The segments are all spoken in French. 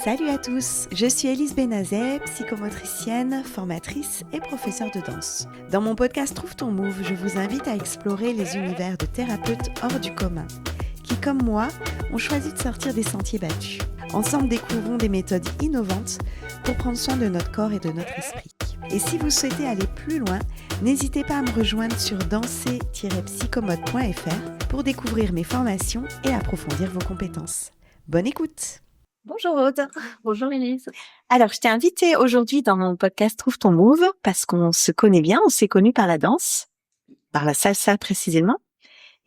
Salut à tous, je suis Élise Benazet, psychomotricienne, formatrice et professeure de danse. Dans mon podcast Trouve ton Move, je vous invite à explorer les univers de thérapeutes hors du commun, qui, comme moi, ont choisi de sortir des sentiers battus. Ensemble, découvrons des méthodes innovantes pour prendre soin de notre corps et de notre esprit. Et si vous souhaitez aller plus loin, n'hésitez pas à me rejoindre sur danser-psychomote.fr pour découvrir mes formations et approfondir vos compétences. Bonne écoute! Bonjour Aude. Bonjour Élise. Alors, je t'ai invitée aujourd'hui dans mon podcast Trouve ton Move parce qu'on se connaît bien, on s'est connus par la danse, par la salsa précisément.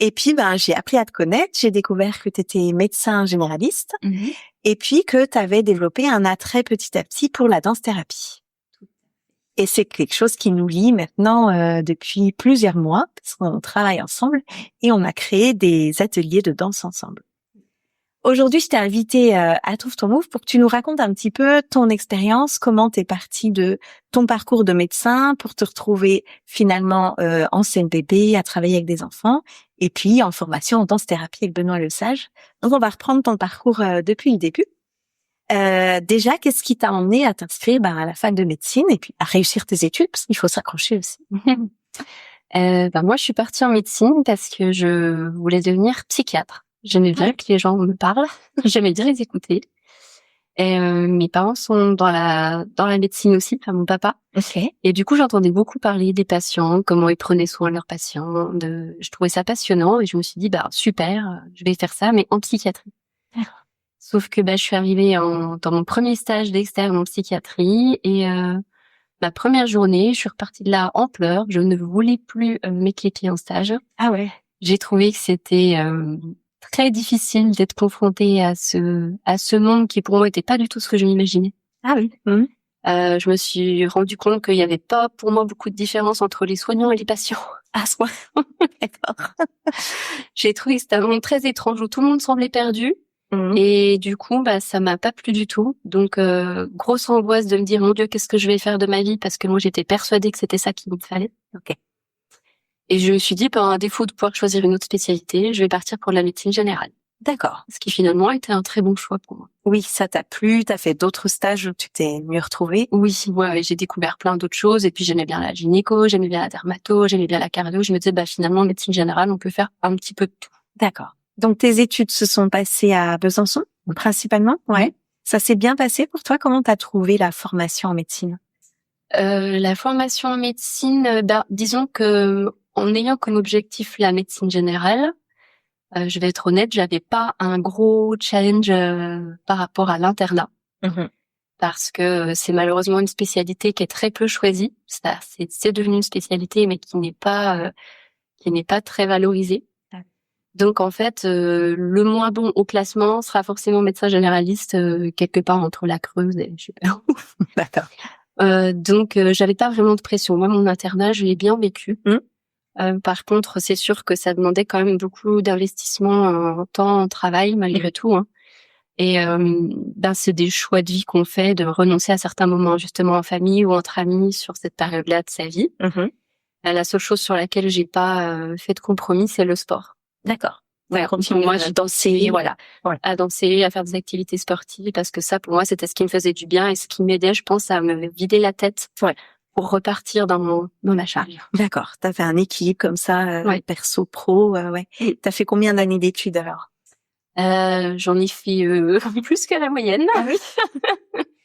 Et puis, j'ai appris à te connaître, j'ai découvert que tu étais médecin généraliste et puis que tu avais développé un attrait petit à petit pour la danse-thérapie. Et c'est quelque chose qui nous lie maintenant depuis plusieurs mois parce qu'on travaille ensemble et on a créé des ateliers de danse ensemble. Aujourd'hui, je t'ai invité à Trouve ton Move pour que tu nous racontes un petit peu ton expérience, comment t'es partie de ton parcours de médecin pour te retrouver finalement en CNPP, à travailler avec des enfants, et puis en formation en danse-thérapie avec Benoît Lesage. Donc, on va reprendre ton parcours depuis le début. Déjà, qu'est-ce qui t'a emmené à t'inscrire à la fac de médecine et puis à réussir tes études, parce qu'il faut s'accrocher aussi. Moi, je suis partie en médecine parce que je voulais devenir psychiatre. J'aimais bien que les gens me parlent. J'aimais bien les écouter. Et mes parents sont dans la médecine aussi, enfin mon papa. Okay. Et du coup, j'entendais beaucoup parler des patients, comment ils prenaient soin de leurs patients. Je trouvais ça passionnant et je me suis dit super, je vais faire ça, mais en psychiatrie. Sauf que je suis arrivée dans mon premier stage d'externe en psychiatrie et ma première journée, je suis repartie de là en pleurs. Je ne voulais plus mettre les pieds en stage. Ah ouais. J'ai trouvé que c'était très difficile d'être confrontée à ce monde qui pour moi était pas du tout ce que je m'imaginais. Ah oui. Je me suis rendu compte qu'il y avait pas pour moi beaucoup de différence entre les soignants et les patients à ce point. D'accord. J'ai trouvé que c'était un monde très étrange où tout le monde semblait perdu. Et du coup, ça m'a pas plu du tout. Donc, grosse angoisse de me dire, mon Dieu, qu'est-ce que je vais faire de ma vie? Parce que moi, j'étais persuadée que c'était ça qu'il me fallait. Ok. Et je me suis dit, à défaut de pouvoir choisir une autre spécialité, je vais partir pour la médecine générale. D'accord. Ce qui finalement a été un très bon choix pour moi. Oui, ça t'a plu, t'as fait d'autres stages où tu t'es mieux retrouvée? Oui, ouais, j'ai découvert plein d'autres choses. Et puis, j'aimais bien la gynéco, j'aimais bien la dermato, j'aimais bien la cardio. Je me disais, finalement, médecine générale, on peut faire un petit peu de tout. D'accord. Donc, tes études se sont passées à Besançon, principalement? Ouais. Ça s'est bien passé pour toi? Comment t'as trouvé la formation en médecine? La formation en médecine, disons que en ayant comme objectif la médecine générale, je vais être honnête, j'avais pas un gros challenge par rapport à l'internat. Parce que c'est malheureusement une spécialité qui est très peu choisie. C'est devenu une spécialité, mais qui n'est pas très valorisée. Donc en fait, le moins bon au classement sera forcément médecin généraliste quelque part entre la Creuse et je sais pas où. D'accord. Donc j'avais pas vraiment de pression. Moi, mon internat, je l'ai bien vécu. Par contre, c'est sûr que ça demandait quand même beaucoup d'investissement en temps, en travail, malgré tout. Et c'est des choix de vie qu'on fait, de renoncer à certains moments justement en famille ou entre amis sur cette période-là de sa vie. La seule chose sur laquelle j'ai pas fait de compromis, c'est le sport. D'accord. Ouais, moi, j'ai dansé, à danser, à faire des activités sportives, parce que ça, pour moi, c'était ce qui me faisait du bien et ce qui m'aidait, je pense, à me vider la tête pour repartir dans ma charge. D'accord. T'as fait un équilibre comme ça, perso, pro, ouais. T'as fait combien d'années d'études alors? J'en ai fait plus que la moyenne. Ah oui.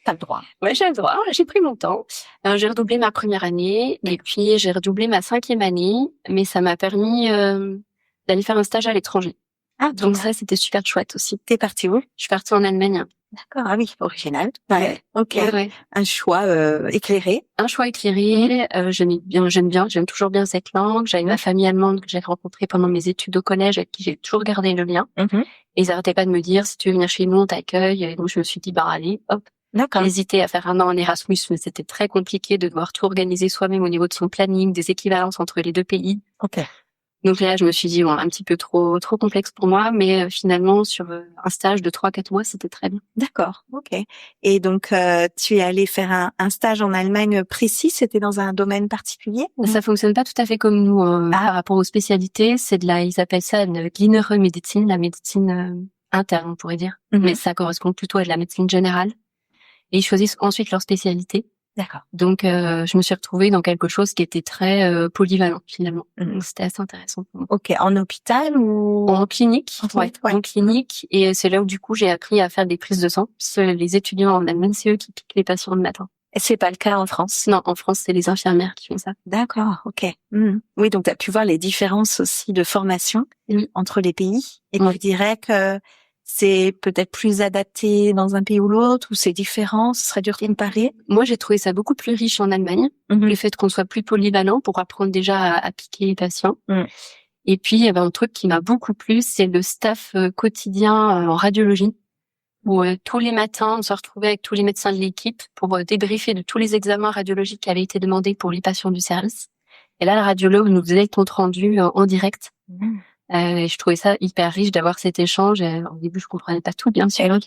T'as le droit. Ouais, j'ai le droit. J'ai pris mon temps. J'ai redoublé ma première année et puis j'ai redoublé ma 5e année, mais ça m'a permis d'aller faire un stage à l'étranger. Ah, donc ça, c'était super chouette aussi. T'es partie où? Je suis partie en Allemagne. D'accord. Ah oui, original. Ouais. Ok. Ouais. Un choix éclairé. Un choix éclairé. J'aime toujours bien cette langue. J'avais ma famille allemande que j'ai rencontrée pendant mes études au collège, avec qui j'ai toujours gardé le lien. Et ils arrêtaient pas de me dire, si tu veux venir chez nous, on t'accueille. Et donc je me suis dit, allez, hop. D'accord. Hésité à faire un an en Erasmus, mais c'était très compliqué de devoir tout organiser soi-même au niveau de son planning, des équivalences entre les deux pays. Ok. Donc là, je me suis dit, un petit peu trop complexe pour moi, mais finalement, sur un stage de 3-4 mois, c'était très bien. D'accord, ok. Et donc, tu es allé faire un stage en Allemagne précis, c'était dans un domaine particulier? Ça fonctionne pas tout à fait comme nous par rapport aux spécialités. Ils appellent ça une Innere Medizin, la médecine interne, on pourrait dire. Mais ça correspond plutôt à de la médecine générale. Et ils choisissent ensuite leur spécialité. D'accord. Donc, je me suis retrouvée dans quelque chose qui était très polyvalent, finalement. Donc, c'était assez intéressant pour moi. Ok, en hôpital ou en clinique? Ouais. En clinique. Et c'est là où, du coup, j'ai appris à faire des prises de sang. Parce que les étudiants en Allemagne, c'est eux qui piquent les patients le matin. Et c'est pas le cas en France? Non, en France, c'est les infirmières qui font ça. D'accord, ok. Oui, donc tu as pu voir les différences aussi de formation entre les pays. Et tu dirais que c'est peut-être plus adapté dans un pays ou l'autre, ou c'est différent, ce serait dur de comparer? Moi, j'ai trouvé ça beaucoup plus riche en Allemagne. Le fait qu'on soit plus polyvalent pour apprendre déjà à piquer les patients. Et puis, il y avait un truc qui m'a beaucoup plu, c'est le staff quotidien en radiologie, où tous les matins, on se retrouvait avec tous les médecins de l'équipe pour débriefer de tous les examens radiologiques qui avaient été demandés pour les patients du service. Et là, le radiologue nous faisait le compte rendu en direct. Et je trouvais ça hyper riche d'avoir cet échange. Au début, je comprenais pas tout, bien sûr.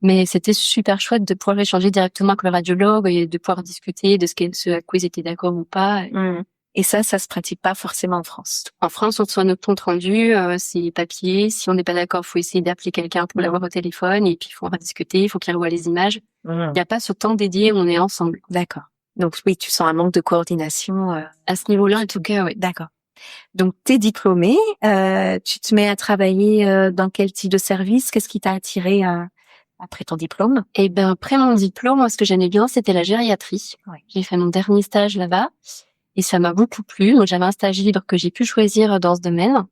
Mais c'était super chouette de pouvoir échanger directement avec le radiologue et de pouvoir discuter de ce à quoi ils étaient d'accord ou pas. Et ça se pratique pas forcément en France. En France, on reçoit notre compte rendu, c'est papier. Si on n'est pas d'accord, faut essayer d'appeler quelqu'un pour l'avoir au téléphone. Et puis, il faut en discuter, il faut qu'il revoie les images. Il n'y a pas ce temps dédié, on est ensemble. D'accord. Donc oui, tu sens un manque de coordination. À ce niveau-là, en tout cas, oui. D'accord. Donc, t'es diplômée, tu te mets à travailler dans quel type de service? Qu'est-ce qui t'a attiré après ton diplôme? Eh ben, après mon diplôme, moi, ce que j'aimais bien, c'était la gériatrie. J'ai fait mon dernier stage là-bas et ça m'a beaucoup plu. Donc, j'avais un stage libre que j'ai pu choisir dans ce domaine.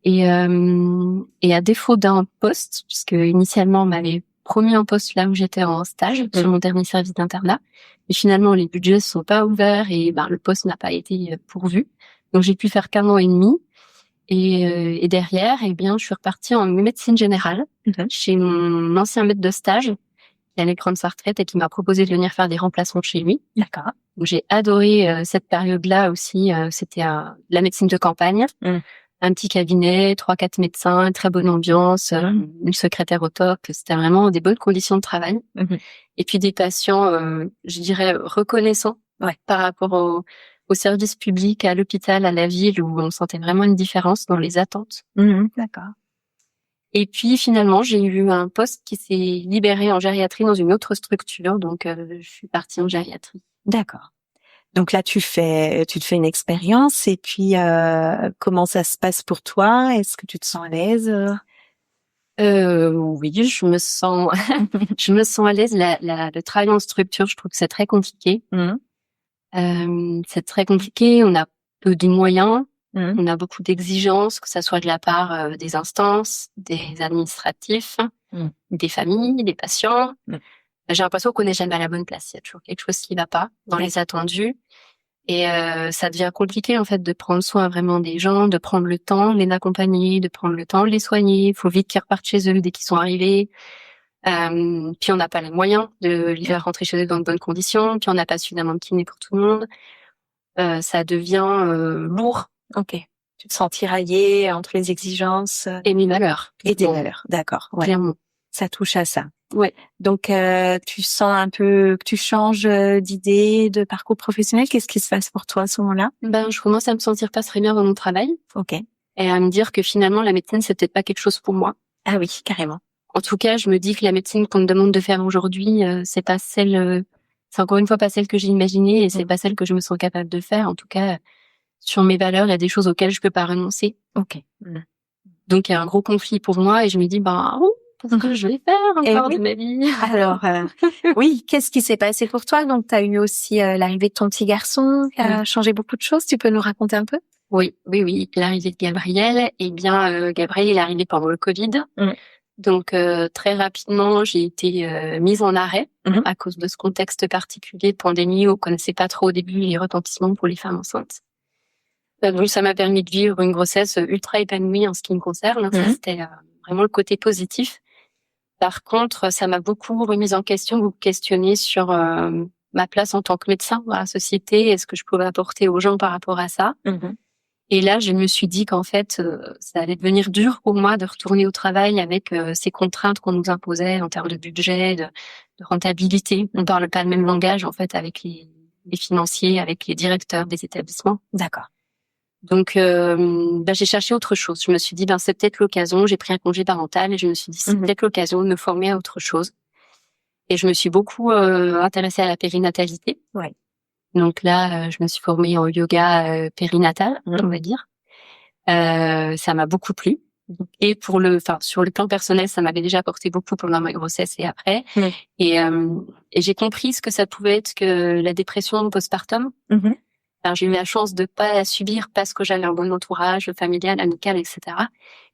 Et à défaut d'un poste, puisque initialement, on m'avait promis un poste là où j'étais en stage sur mon dernier service d'internat, mais finalement, les budgets sont pas ouverts et le poste n'a pas été pourvu. Donc, j'ai pu faire qu'1 an et demi. Et derrière, eh bien, je suis repartie en médecine générale chez mon ancien maître de stage qui allait prendre sa retraite et qui m'a proposé de venir faire des remplacements chez lui. D'accord. Donc, j'ai adoré cette période-là aussi. C'était la médecine de campagne. Un petit cabinet, 3-4 médecins, très bonne ambiance, une secrétaire au top. C'était vraiment des bonnes conditions de travail. Et puis des patients, je dirais, reconnaissants par rapport au service public, à l'hôpital, à la ville, où on sentait vraiment une différence dans les attentes. D'accord. Et puis finalement, j'ai eu un poste qui s'est libéré en gériatrie dans une autre structure, donc je suis partie en gériatrie. D'accord. Donc là, tu te fais une expérience et puis comment ça se passe pour toi? Est-ce que tu te sens à l'aise? Oui, je me sens à l'aise. Le travail en structure, je trouve que c'est très compliqué. C'est très compliqué. On a peu de moyens. On a beaucoup d'exigences, que ça soit de la part des instances, des administratifs, des familles, des patients. J'ai l'impression qu'on n'est jamais à la bonne place. Il y a toujours quelque chose qui ne va pas dans les attendus. Et ça devient compliqué en fait de prendre soin vraiment des gens, de prendre le temps de les accompagner, de prendre le temps de les soigner. Il faut vite qu'ils repartent chez eux dès qu'ils sont arrivés. Puis on n'a pas les moyens de les faire rentrer chez eux dans de bonnes conditions. Puis on n'a pas suffisamment de kinés pour tout le monde. Ça devient lourd. Ok. Tu te sens tiraillée entre les exigences et mes valeurs. Et tes valeurs. D'accord. Ouais. Clairement. Ça touche à ça. Ouais. Donc tu sens un peu que tu changes d'idée, de parcours professionnel. Qu'est-ce qui se passe pour toi à ce moment-là? Je commence à me sentir pas très bien dans mon travail. Ok. Et à me dire que finalement la médecine c'est peut-être pas quelque chose pour moi. Ah oui, carrément. En tout cas, je me dis que la médecine qu'on me demande de faire aujourd'hui, c'est pas celle, c'est encore une fois pas celle que j'ai imaginée et c'est pas celle que je me sens capable de faire. En tout cas, sur mes valeurs, il y a des choses auxquelles je peux pas renoncer. Ok. Donc il y a un gros conflit pour moi et je me dis qu'est-ce que je vais faire encore de ma vie? Alors, oui, qu'est-ce qui s'est passé pour toi? Donc, tu as eu aussi l'arrivée de ton petit garçon qui a changé beaucoup de choses. Tu peux nous raconter un peu? Oui. L'arrivée de Gabriel, Gabriel, il est arrivé pendant le Covid. Donc, très rapidement, j'ai été mise en arrêt à cause de ce contexte particulier de pandémie où on connaissait pas trop au début les retentissements pour les femmes enceintes. Donc, ça m'a permis de vivre une grossesse ultra épanouie en ce qui me concerne. Ça, c'était vraiment le côté positif. Par contre, ça m'a beaucoup remise en question ou questionné sur ma place en tant que médecin dans la société et ce que je pouvais apporter aux gens par rapport à ça. Et là, je me suis dit qu'en fait, ça allait devenir dur pour moi de retourner au travail avec ces contraintes qu'on nous imposait en termes de budget, de rentabilité. On parle pas le même langage en fait avec les financiers, avec les directeurs des établissements. D'accord. Donc, j'ai cherché autre chose. Je me suis dit, c'est peut-être l'occasion. J'ai pris un congé parental et je me suis dit, c'est peut-être l'occasion de me former à autre chose. Et je me suis beaucoup intéressée à la périnatalité. Ouais. Donc là, je me suis formée en yoga périnatal, on va dire. Ça m'a beaucoup plu. Et sur le plan personnel, ça m'avait déjà apporté beaucoup pendant ma grossesse et après. Et j'ai compris ce que ça pouvait être que la dépression postpartum. Alors, j'ai eu la chance de pas la subir parce que j'avais un bon entourage familial, amical, etc.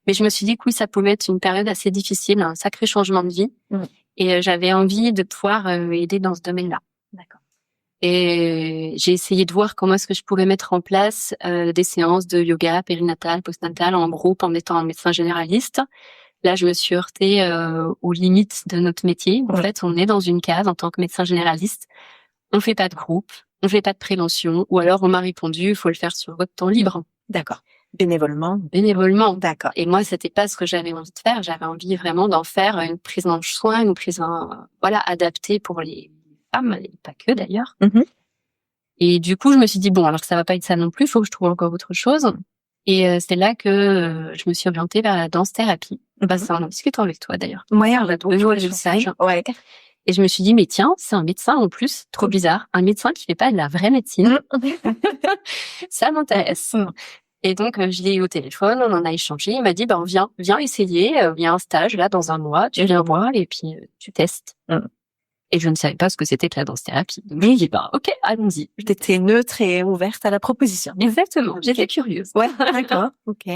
Mais je me suis dit que oui, ça pouvait être une période assez difficile, un sacré changement de vie. Et j'avais envie de pouvoir aider dans ce domaine-là. D'accord. Et j'ai essayé de voir comment est-ce que je pouvais mettre en place des séances de yoga périnatal, postnatal en groupe en étant un médecin généraliste. Là, je me suis heurtée aux limites de notre métier. En fait, on est dans une case en tant que médecin généraliste. On fait pas de groupe, on fait pas de prévention, ou alors on m'a répondu, il faut le faire sur votre temps libre. D'accord. Bénévolement. Bénévolement. D'accord. Et moi, c'était pas ce que j'avais envie de faire. J'avais envie vraiment d'en faire une prise en soin, une prise adaptée pour les femmes, et pas que d'ailleurs. Et du coup, je me suis dit, alors ça va pas être ça non plus, il faut que je trouve encore autre chose. Et c'est là que je me suis orientée vers la danse-thérapie. Ça en discutant avec toi d'ailleurs. Ouais, on a Ouais. Et je me suis dit, mais tiens, c'est un médecin en plus, trop bizarre. Un médecin qui fait pas de la vraie médecine. Ça m'intéresse. Et donc, je l'ai eu au téléphone, on en a échangé. Il m'a dit, viens essayer. Il y a un stage là dans un mois, tu viens voir et puis tu testes. Et je ne savais pas ce que c'était que la danse-thérapie. Donc, je lui ai dit, ok, allons-y. J'étais neutre et ouverte à la proposition. Exactement. J'étais curieuse. Ouais, d'accord. Ok.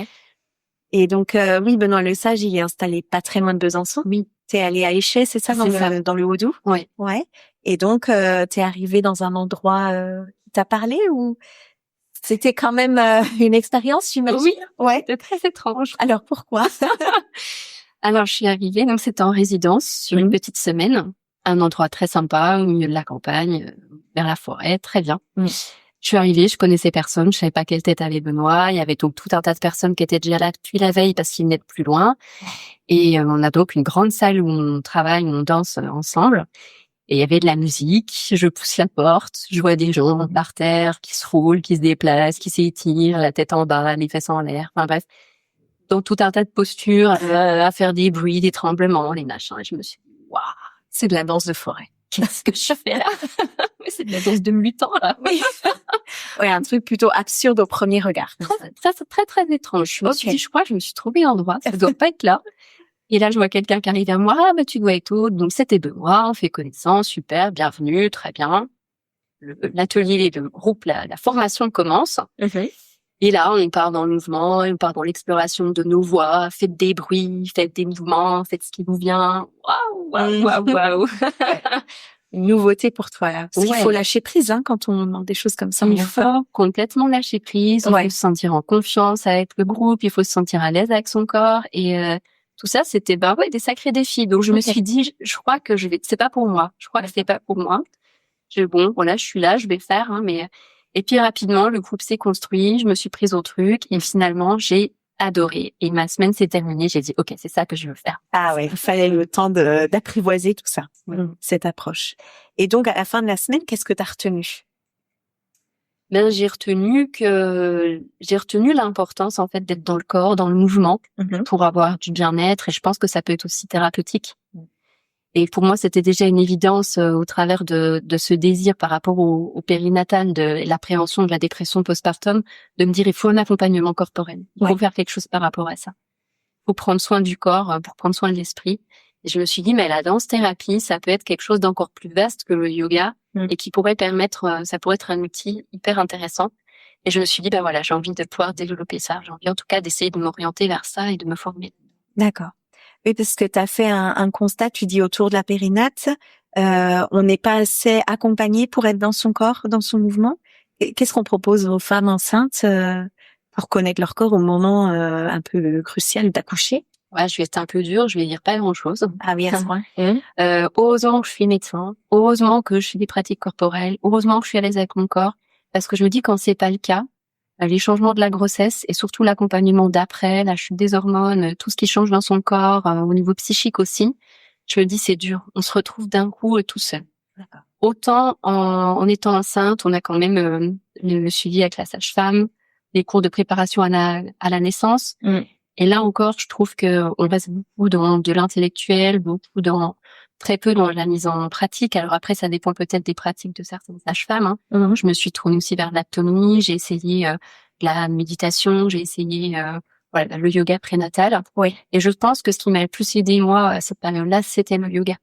Et donc, Benoît Lesage, il est installé pas très loin de Besançon. Oui. T'es allé à Échet, c'est ça, dans le Haut-Doubs? Oui. Ouais. Et donc, t'es arrivé dans un endroit, qui t'a parlé ou c'était quand même une expérience, j'imagine? Oui. Ouais. C'était très étrange. Alors, pourquoi? Alors, je suis arrivée, donc c'était en résidence sur une petite semaine. Un endroit très sympa, au milieu de la campagne, vers la forêt, très bien. Je suis arrivée, je connaissais personne, je savais pas quelle tête avait Benoît. Il y avait donc tout un tas de personnes qui étaient déjà là depuis la veille parce qu'ils venaient de plus loin. Et on a donc une grande salle où on travaille, où on danse ensemble. Et il y avait de la musique, je pousse la porte, je vois des gens par terre qui se roulent, qui se déplacent, qui s'étirent, la tête en bas, les fesses en l'air, enfin bref. Donc tout un tas de postures, à faire des bruits, des tremblements, les machins. Et je me suis dit, waouh, c'est de la danse de forêt. Qu'est-ce que je fais là? C'est de la danse de mutant là. Oui. Ouais, un truc plutôt absurde au premier regard. Très, très étrange. Je me suis dit, je crois que je me suis trompée d'endroit. Ça doit pas être là. Et là, je vois quelqu'un qui arrive vers moi. Tu dois être où? Donc, c'était Benoît. On fait connaissance. Super. Bienvenue. Très bien. L'atelier, le groupe, la formation commence. Et là, on part dans le mouvement, on part dans l'exploration de nos voix. Faites des bruits, faites des mouvements, faites ce qui vous vient. Waouh. Une nouveauté pour toi, là. Parce qu'il faut lâcher prise, quand on demande des choses comme ça. Il faut complètement lâcher prise. Il faut se sentir en confiance avec le groupe. Il faut se sentir à l'aise avec son corps. Et tout ça, c'était des sacrés défis. Donc je me suis dit, je crois que c'est pas pour moi. Je crois que c'est pas pour moi. Je suis là, je vais faire. Et puis rapidement, le groupe s'est construit. Je me suis prise au truc et finalement, j'ai adoré. Et ma semaine s'est terminée. J'ai dit, ok, c'est ça que je veux faire. Ah ouais, il fallait le temps d'apprivoiser tout ça, cette approche. Et donc, à la fin de la semaine, qu'est-ce que tu as retenu? J'ai retenu l'importance, en fait, d'être dans le corps, dans le mouvement, pour avoir du bien-être. Et je pense que ça peut être aussi thérapeutique. Et pour moi, c'était déjà une évidence au travers de ce désir par rapport au périnatal, de la prévention de la dépression postpartum, de me dire, il faut un accompagnement corporel. Il faut faire quelque chose par rapport à ça. Il faut prendre soin du corps pour prendre soin de l'esprit. Et je me suis dit, mais la danse-thérapie, ça peut être quelque chose d'encore plus vaste que le yoga et qui pourrait ça pourrait être un outil hyper intéressant. Et je me suis dit, j'ai envie de pouvoir développer ça. J'ai envie en tout cas d'essayer de m'orienter vers ça et de me former. D'accord. Oui, parce que tu as fait un constat, tu dis autour de la périnate, on n'est pas assez accompagné pour être dans son corps, dans son mouvement. Qu'est-ce qu'on propose aux femmes enceintes pour connaître leur corps au moment un peu crucial d'accoucher? Ouais, je vais être un peu dure, je vais dire pas grand-chose. Ah oui, à ce point. Heureusement que je suis médecin, heureusement que je fais des pratiques corporelles, heureusement que je suis à l'aise avec mon corps, parce que je me dis quand c'est pas le cas, les changements de la grossesse et surtout l'accompagnement d'après, la chute des hormones, tout ce qui change dans son corps, au niveau psychique aussi, je me dis c'est dur. On se retrouve d'un coup tout seul. D'accord. Autant en étant enceinte, on a quand même le suivi avec la sage-femme, les cours de préparation à la naissance. Et là encore, je trouve que on reste beaucoup dans de l'intellectuel, très peu dans la mise en pratique. Alors après, ça dépend peut-être des pratiques de certaines sages-femmes, hein. Je me suis tournée aussi vers l'aptonomie, j'ai essayé la méditation, j'ai essayé le yoga prénatal. Oui. Et je pense que ce qui m'a le plus aidé, moi, à cette période-là, c'était le yoga.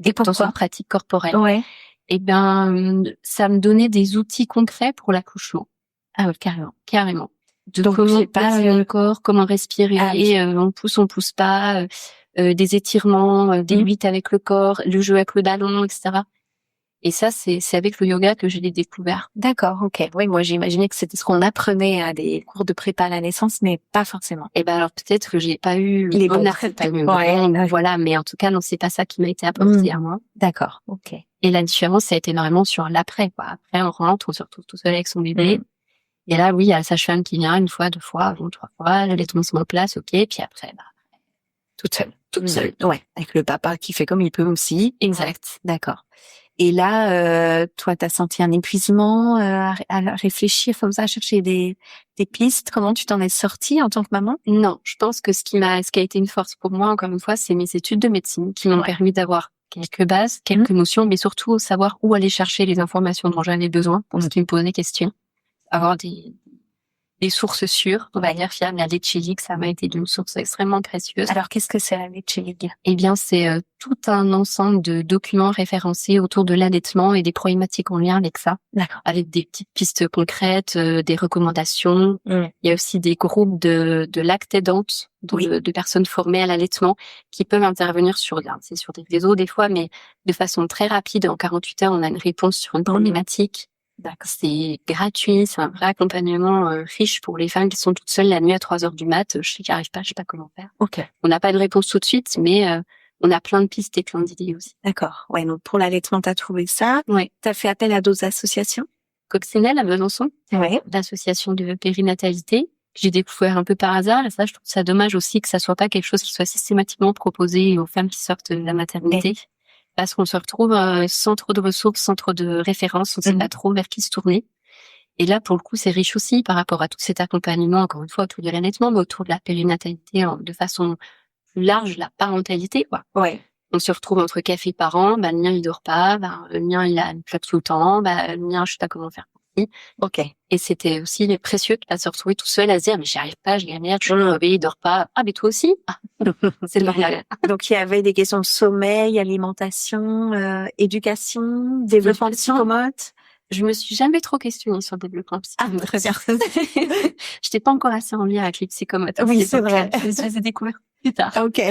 Et pourquoi? Dans une pratique corporelle. Ouais. Et ça me donnait des outils concrets pour l'accouchement. Ah oui, carrément. Carrément. Donc, comment c'est pas placer le corps, comment respirer, on pousse pas, des étirements, des luttes avec le corps, le jeu avec le ballon, etc. Et ça, c'est avec le yoga que je l'ai découvert. D'accord, ok. Oui, moi j'imaginais que c'était ce qu'on apprenait à des cours de prépa à la naissance, mais pas forcément. Et ben alors peut-être que j'ai pas eu les bons accompagnements. Voilà, mais en tout cas non, c'est pas ça qui m'a été apporté à moi. D'accord, ok. Et la différence, ça a été vraiment sur l'après, quoi. Après, on rentre, on se retrouve tout seul avec son bébé. Et là, oui, il y a la sage-femme qui vient une fois, 2 fois, 3 fois, l'allaitement se met en place, ok, puis après, toute seule. Ouais, avec le papa qui fait comme il peut aussi. Exact. D'accord. Et là, toi, t'as senti un épuisement à réfléchir comme ça, à chercher des pistes. Comment tu t'en es sortie en tant que maman? Non, je pense que ce qui a été une force pour moi, encore une fois, c'est mes études de médecine qui m'ont permis d'avoir quelques bases, quelques notions, mais surtout savoir où aller chercher les informations dont j'avais besoin pour ce qui me posait des questions. Avoir des sources sûres, on va dire fiables. La Leche League, ça m'a été d'une source extrêmement précieuse. Alors, qu'est-ce que c'est la Leche League? Eh bien, c'est tout un ensemble de documents référencés autour de l'allaitement et des problématiques en lien avec ça. D'accord. Avec des petites pistes concrètes, des recommandations. Il y a aussi des groupes de lactédantes, de personnes formées à l'allaitement qui peuvent intervenir sur des réseaux des fois, mais de façon très rapide. En 48 heures, on a une réponse sur une problématique. D'accord. C'est gratuit, c'est un vrai accompagnement riche pour les femmes qui sont toutes seules la nuit à 3 heures du mat. Je sais qu'ils arrivent pas, je sais pas comment faire. Ok. On n'a pas de réponse tout de suite, mais on a plein de pistes et plein d'idées aussi. D'accord. Ouais, donc pour l'allaitement, t'as trouvé ça. Ouais. T'as fait appel à d'autres associations? Coccinelle à Besançon. Ouais. L'association de périnatalité. J'ai découvert un peu par hasard, et ça, je trouve ça dommage aussi que ça soit pas quelque chose qui soit systématiquement proposé aux femmes qui sortent de la maternité. Parce qu'on se retrouve sans trop de ressources, sans trop de références, on sait pas trop vers qui se tourner. Et là, pour le coup, c'est riche aussi par rapport à tout cet accompagnement, encore une fois, autour de l'allaitement, mais autour de la périnatalité de façon plus large, la parentalité, quoi. Ouais. On se retrouve entre café parents, le mien, il dort pas, le mien, il a une clope tout le temps, le mien, je sais pas comment faire. Ok. Et c'était aussi précieux de se retrouver tout seul à se dire, mais j'y arrive pas, je galère, je suis crevée, il dort pas. Ah, mais toi aussi? Ah, c'est le mariage. Donc, il y avait des questions de sommeil, alimentation, éducation, développement psychomote. Je me suis jamais trop questionnée sur le développement psychomote. Ah, très bien. J'étais pas encore assez en lien avec les psychomotes. Oui, c'est vrai. Je les ai découverts plus tard. Ok.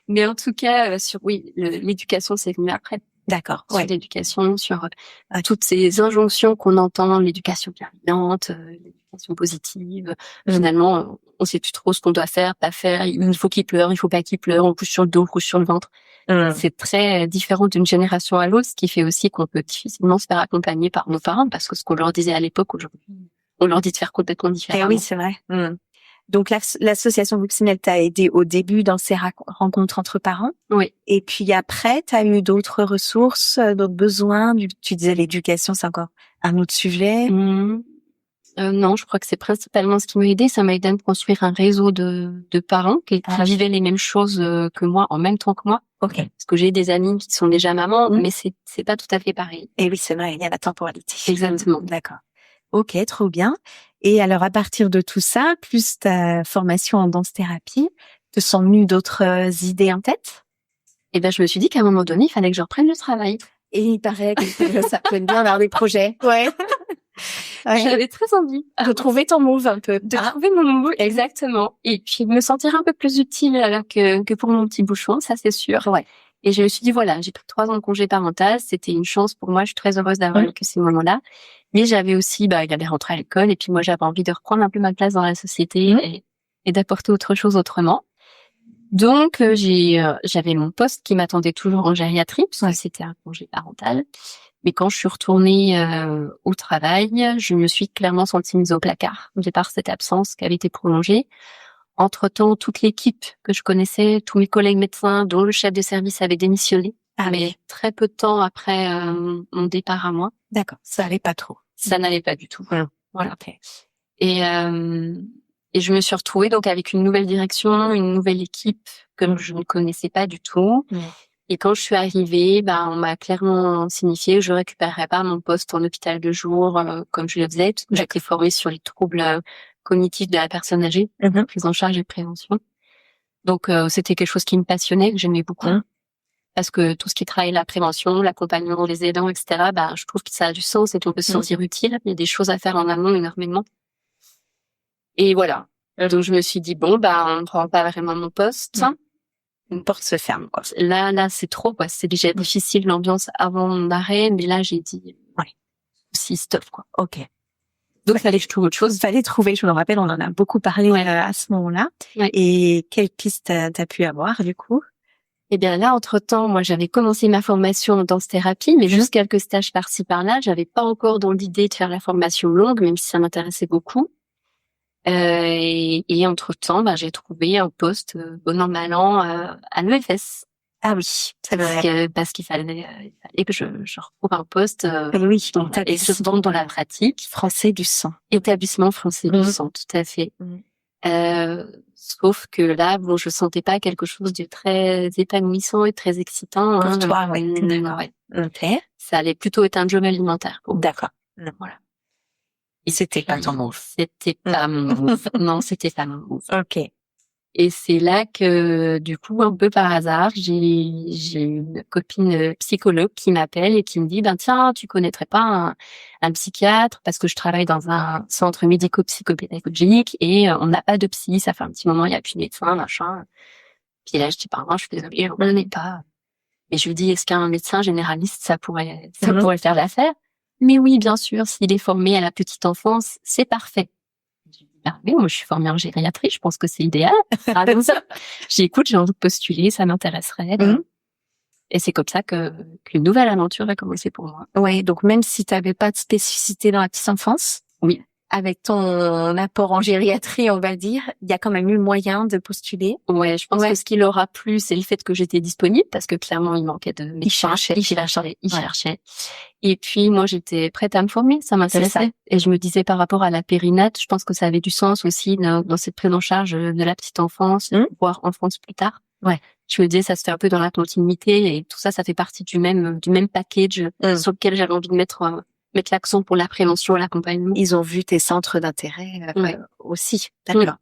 Mais en tout cas, l'éducation, c'est venu après. D'accord. Sur l'éducation, sur toutes ces injonctions qu'on entend, l'éducation bienveillante, l'éducation positive. Finalement, on sait plus trop ce qu'on doit faire, pas faire. Il faut qu'il pleure, il faut pas qu'il pleure. On couche sur le dos, on couche sur le ventre. C'est très différent d'une génération à l'autre, ce qui fait aussi qu'on peut difficilement se faire accompagner par nos parents, parce que ce qu'on leur disait à l'époque, aujourd'hui, on leur dit de faire complètement différemment. Oui, c'est vrai. Donc, l'association Coccinelle t'a aidé au début dans ces rencontres entre parents. Oui. Et puis après, t'as eu d'autres ressources, d'autres besoins. Tu disais l'éducation, c'est encore un autre sujet. Non, je crois que c'est principalement ce qui m'a aidé. Ça m'a aidé à me construire un réseau de parents qui vivaient les mêmes choses que moi en même temps que moi. Ok. Parce que j'ai des amis qui sont déjà mamans, mais c'est pas tout à fait pareil. Et oui, c'est vrai, il y a la temporalité. Exactement. D'accord. Ok, trop bien. Et alors, à partir de tout ça, plus ta formation en danse-thérapie, te sont venues d'autres idées en tête? Eh ben, je me suis dit qu'à un moment donné, il fallait que je reprenne le travail. Et il paraît que ça peut bien avoir des projets. Ouais. J'avais très envie de trouver ton move un peu. De trouver mon move, exactement. Et puis, de me sentir un peu plus utile que pour mon petit bouchon, ça, c'est sûr. Ouais. Et je me suis dit, voilà, j'ai pris 3 ans de congé parental. C'était une chance pour moi. Je suis très heureuse d'avoir vécu ces moments-là. Mais j'avais aussi, il allait rentrer à l'école. Et puis, moi, j'avais envie de reprendre un peu ma place dans la société et d'apporter autre chose autrement. Donc, j'avais mon poste qui m'attendait toujours en gériatrie, parce que c'était un congé parental. Mais quand je suis retournée au travail, je me suis clairement sentie mise au placard, de par cette absence qui avait été prolongée. Entre-temps, toute l'équipe que je connaissais, tous mes collègues médecins, dont le chef de service avait démissionné, mais très peu de temps après mon départ à moi. D'accord, ça allait pas trop. Ça n'allait pas du tout. Voilà. Okay. Et je me suis retrouvée donc avec une nouvelle direction, une nouvelle équipe que je ne connaissais pas du tout. Et quand je suis arrivée, on m'a clairement signifié que je récupérerais pas mon poste en hôpital de jour comme je le faisais. J'étais formée sur les troubles cognitifs de la personne âgée, prise en charge et prévention. Donc c'était quelque chose qui me passionnait, que j'aimais beaucoup. Parce que tout ce qui travaille la prévention, l'accompagnement des aidants, etc., je trouve que ça a du sens et qu'on peut se sentir utile. Il y a des choses à faire en amont énormément. Et voilà. Donc je me suis dit on ne prend pas vraiment mon poste. Une porte se ferme, quoi. Là, c'est trop, quoi. C'est déjà difficile l'ambiance avant mon arrêt, mais là, j'ai dit, si stop, quoi. Ok. Donc, fallait que je trouve autre chose. Fallait trouver, je me rappelle, on en a beaucoup parlé à ce moment-là. Et quelle piste t'as pu avoir, du coup? Eh bien, là, entre-temps, moi, j'avais commencé ma formation en danse-thérapie, mais juste quelques stages par-ci, par-là. J'avais pas encore dans l'idée de faire la formation longue, même si ça m'intéressait beaucoup. Et entre-temps, j'ai trouvé un poste, bon an, mal an, à l'EFS. Ah oui, c'est vrai. Parce qu'il fallait que je retrouve un poste et je rentre dans la pratique. Français du sang. Établissement français du sang, tout à fait. Sauf que là, je sentais pas quelque chose de très épanouissant et très excitant. Pour toi, Okay. Ça allait plutôt être un job alimentaire. D'accord. Voilà. Et c'était pas ton move. C'était pas mon move. Non, c'était pas mon move. Ok. Et c'est là que, du coup, un peu par hasard, j'ai une copine psychologue qui m'appelle et qui me dit, tiens, tu connaîtrais pas un psychiatre, parce que je travaille dans un centre médico-psychopédagogique et on n'a pas de psy, ça fait un petit moment, il n'y a plus de médecin, machin. Puis là, je dis, pardon, je suis désolée, on n'en est pas. Et je lui dis, est-ce qu'un médecin généraliste, ça pourrait faire l'affaire? Mais oui, bien sûr, s'il est formé à la petite enfance, c'est parfait. Oui, moi je suis formée en gériatrie, je pense que c'est idéal. J'écoute, j'ai envie de postuler, ça m'intéresserait. Et c'est comme ça qu'une nouvelle aventure a commencé pour moi. Ouais, donc même si tu n'avais pas de spécificité dans la petite enfance, avec ton apport en gériatrie, on va dire, il y a quand même eu moyen de postuler. Ouais, je pense que ce qui leur a plu, c'est le fait que j'étais disponible, parce que clairement il manquait de médecins. Il cherchait. Et puis moi j'étais prête à me former, ça m'intéressait. Et je me disais par rapport à la périnate, je pense que ça avait du sens aussi dans cette prise en charge de la petite enfance, voire enfance plus tard. Je me disais ça se fait un peu dans la continuité et tout ça, ça fait partie du même package sur lequel j'avais envie de mettre l'accent pour la prévention et l'accompagnement. Ils ont vu tes centres d'intérêt aussi. D'accord.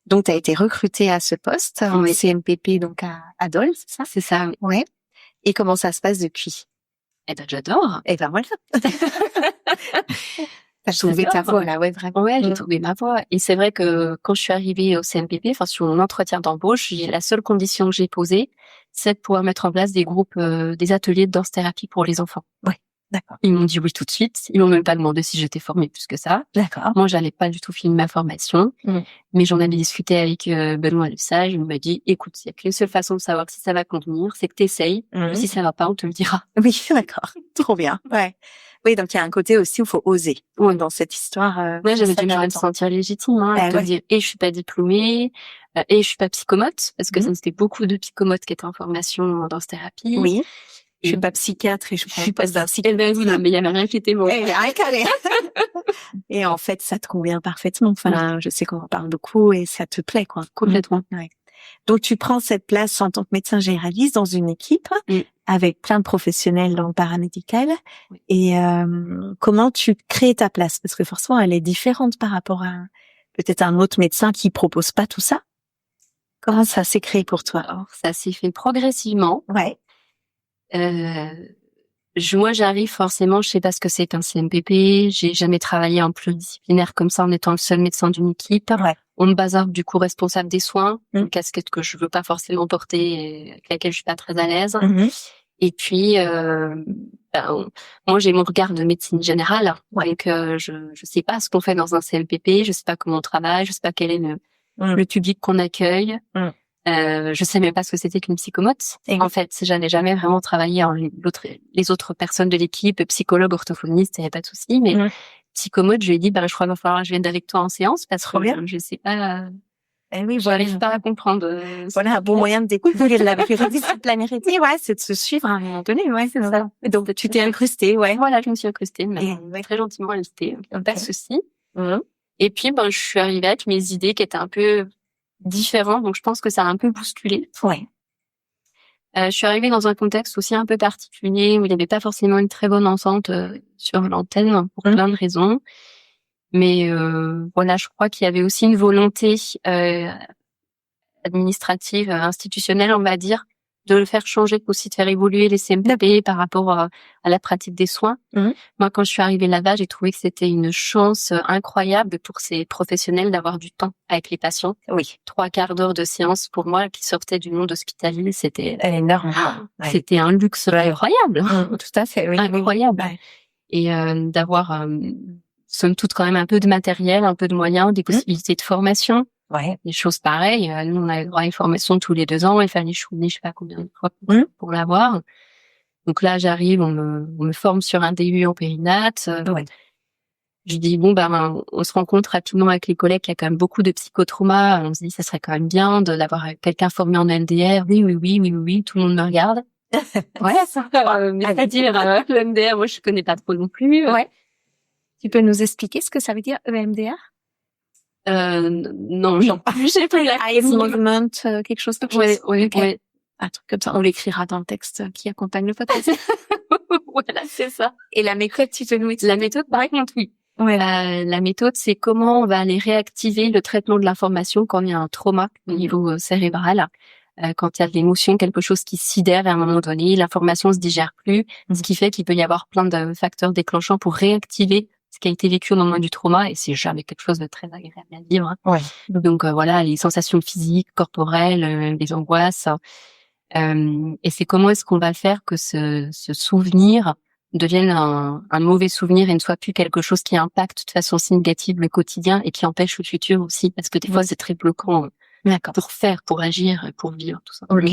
Donc tu as été recrutée à ce poste en CMPP, donc à Dole, c'est ça? C'est ça. Ouais. Et comment ça se passe depuis? Eh ben j'adore. Eh ben voilà. T'as trouvé ta voie là, vraiment. Ouais, j'ai trouvé ma voie. Et c'est vrai que quand je suis arrivée au CMPP, sur mon entretien d'embauche, la seule condition que j'ai posée, c'est de pouvoir mettre en place des groupes, des ateliers de danse-thérapie pour les enfants. Ouais. D'accord. Ils m'ont dit oui tout de suite. Ils m'ont même pas demandé si j'étais formée plus que ça. D'accord. Moi, j'allais pas du tout finir ma formation. Mais j'en avais discuté avec Benoît Lesage. Il m'a dit, écoute, il y a qu'une seule façon de savoir si ça va convenir, c'est que t'essayes. Si ça va pas, on te le dira. Oui, d'accord. Trop bien. Ouais. Oui, donc il y a un côté aussi où il faut oser dans cette histoire. J'avais du mal à me sentir légitime, de dire, je suis pas diplômée, et je suis pas psychomote, parce que c'était beaucoup de psychomotes qui étaient en formation en danse-thérapie. Oui. Je suis pas psychiatre et je suis pas d'un psychiatre. Mais il y avait rien qui était bon. Et en fait, ça te convient parfaitement. Enfin, je sais qu'on en parle beaucoup et ça te plaît, quoi. Complètement. Ouais. Donc, tu prends cette place en tant que médecin généraliste dans une équipe avec plein de professionnels dans le paramédical. Et comment tu crées ta place? Parce que forcément, elle est différente par rapport à peut-être un autre médecin qui propose pas tout ça. Comment ça s'est créé pour toi? Alors, ça s'est fait progressivement. Ouais. Moi, j'arrive forcément, je sais pas ce que c'est un CMPP, j'ai jamais travaillé en pluridisciplinaire comme ça en étant le seul médecin d'une équipe. On me bazarde du coup responsable des soins, une casquette que je veux pas forcément porter et avec laquelle je suis pas très à l'aise. Et puis, moi j'ai mon regard de médecine générale, donc je sais pas ce qu'on fait dans un CMPP, je sais pas comment on travaille, je sais pas quel est le public qu'on accueille. Je sais même pas ce que c'était qu'une psychomote. En fait, j'avais jamais vraiment travaillé les autres personnes de l'équipe, psychologue, orthophoniste, il n'y avait pas de souci, mais psychomote, je lui ai dit, je crois qu'il va falloir que je vienne avec toi en séance parce que je sais pas, j'arrive pas à comprendre. Voilà, un bon moyen de découvrir la pluridisciplinarité, c'est de se suivre à un moment donné, c'est ça. Donc, tu t'es incrustée, Voilà, je me suis incrustée, mais très gentiment invitée, pas de souci. Et puis, ben, je suis arrivée avec mes idées qui étaient un peu différentes, donc je pense que ça a un peu bousculé. Ouais. Je suis arrivée dans un contexte aussi un peu particulier où il n'y avait pas forcément une très bonne entente sur l'antenne pour plein de raisons. Mais voilà, je crois qu'il y avait aussi une volonté administrative, institutionnelle, on va dire, de le faire changer, aussi de faire évoluer les CMPP par rapport à la pratique des soins. Moi, quand je suis arrivée là-bas, j'ai trouvé que c'était une chance incroyable pour ces professionnels d'avoir du temps avec les patients. Oui, 3/4 d'heure de séance pour moi qui sortait du monde hospitalier, c'était énorme. C'était un luxe incroyable. Tout à fait, oui. Incroyable. Ouais. Et d'avoir somme toute quand même un peu de matériel, un peu de moyens, des possibilités de formation. Ouais. Des choses pareilles. Nous, on avait droit à une formation tous les 2 ans. Il fallait chouiner, je sais pas combien de fois pour l'avoir. Donc là, j'arrive, on me forme sur un DU en périnate. Je dis bon, ben, on se rencontre rapidement avec les collègues. Il y a quand même beaucoup de psychotrauma. On se dit, ça serait quand même bien d'avoir quelqu'un formé en MDR. Oui. Tout le monde me regarde. Ouais, ça. Mais c'est-à-dire, le MDR, moi, je connais pas trop non plus. Ouais. Tu peux nous expliquer ce que ça veut dire, EMDR? Non, j'ai pas la Eye movement, quelque chose comme ça. Ouais. Un truc comme ça. On l'écrira dans le texte qui accompagne le podcast. Voilà, c'est ça. Et la méthode, tu te nous expliques? La méthode, par contre, oui. Ouais. La méthode, c'est comment on va aller réactiver le traitement de l'information quand il y a un trauma au niveau cérébral. Quand il y a de l'émotion, quelque chose qui sidère à un moment donné, l'information se digère plus, ce qui fait qu'il peut y avoir plein de facteurs déclenchants pour réactiver ce qui a été vécu au moment du trauma, et c'est jamais quelque chose de très agréable à vivre. Ouais. Donc voilà, les sensations physiques, corporelles, les angoisses. Et c'est comment est-ce qu'on va faire que ce souvenir devienne un mauvais souvenir et ne soit plus quelque chose qui impacte de façon si négative le quotidien et qui empêche le futur aussi, parce que des fois c'est très bloquant pour faire, pour agir, pour vivre, tout ça. Ok.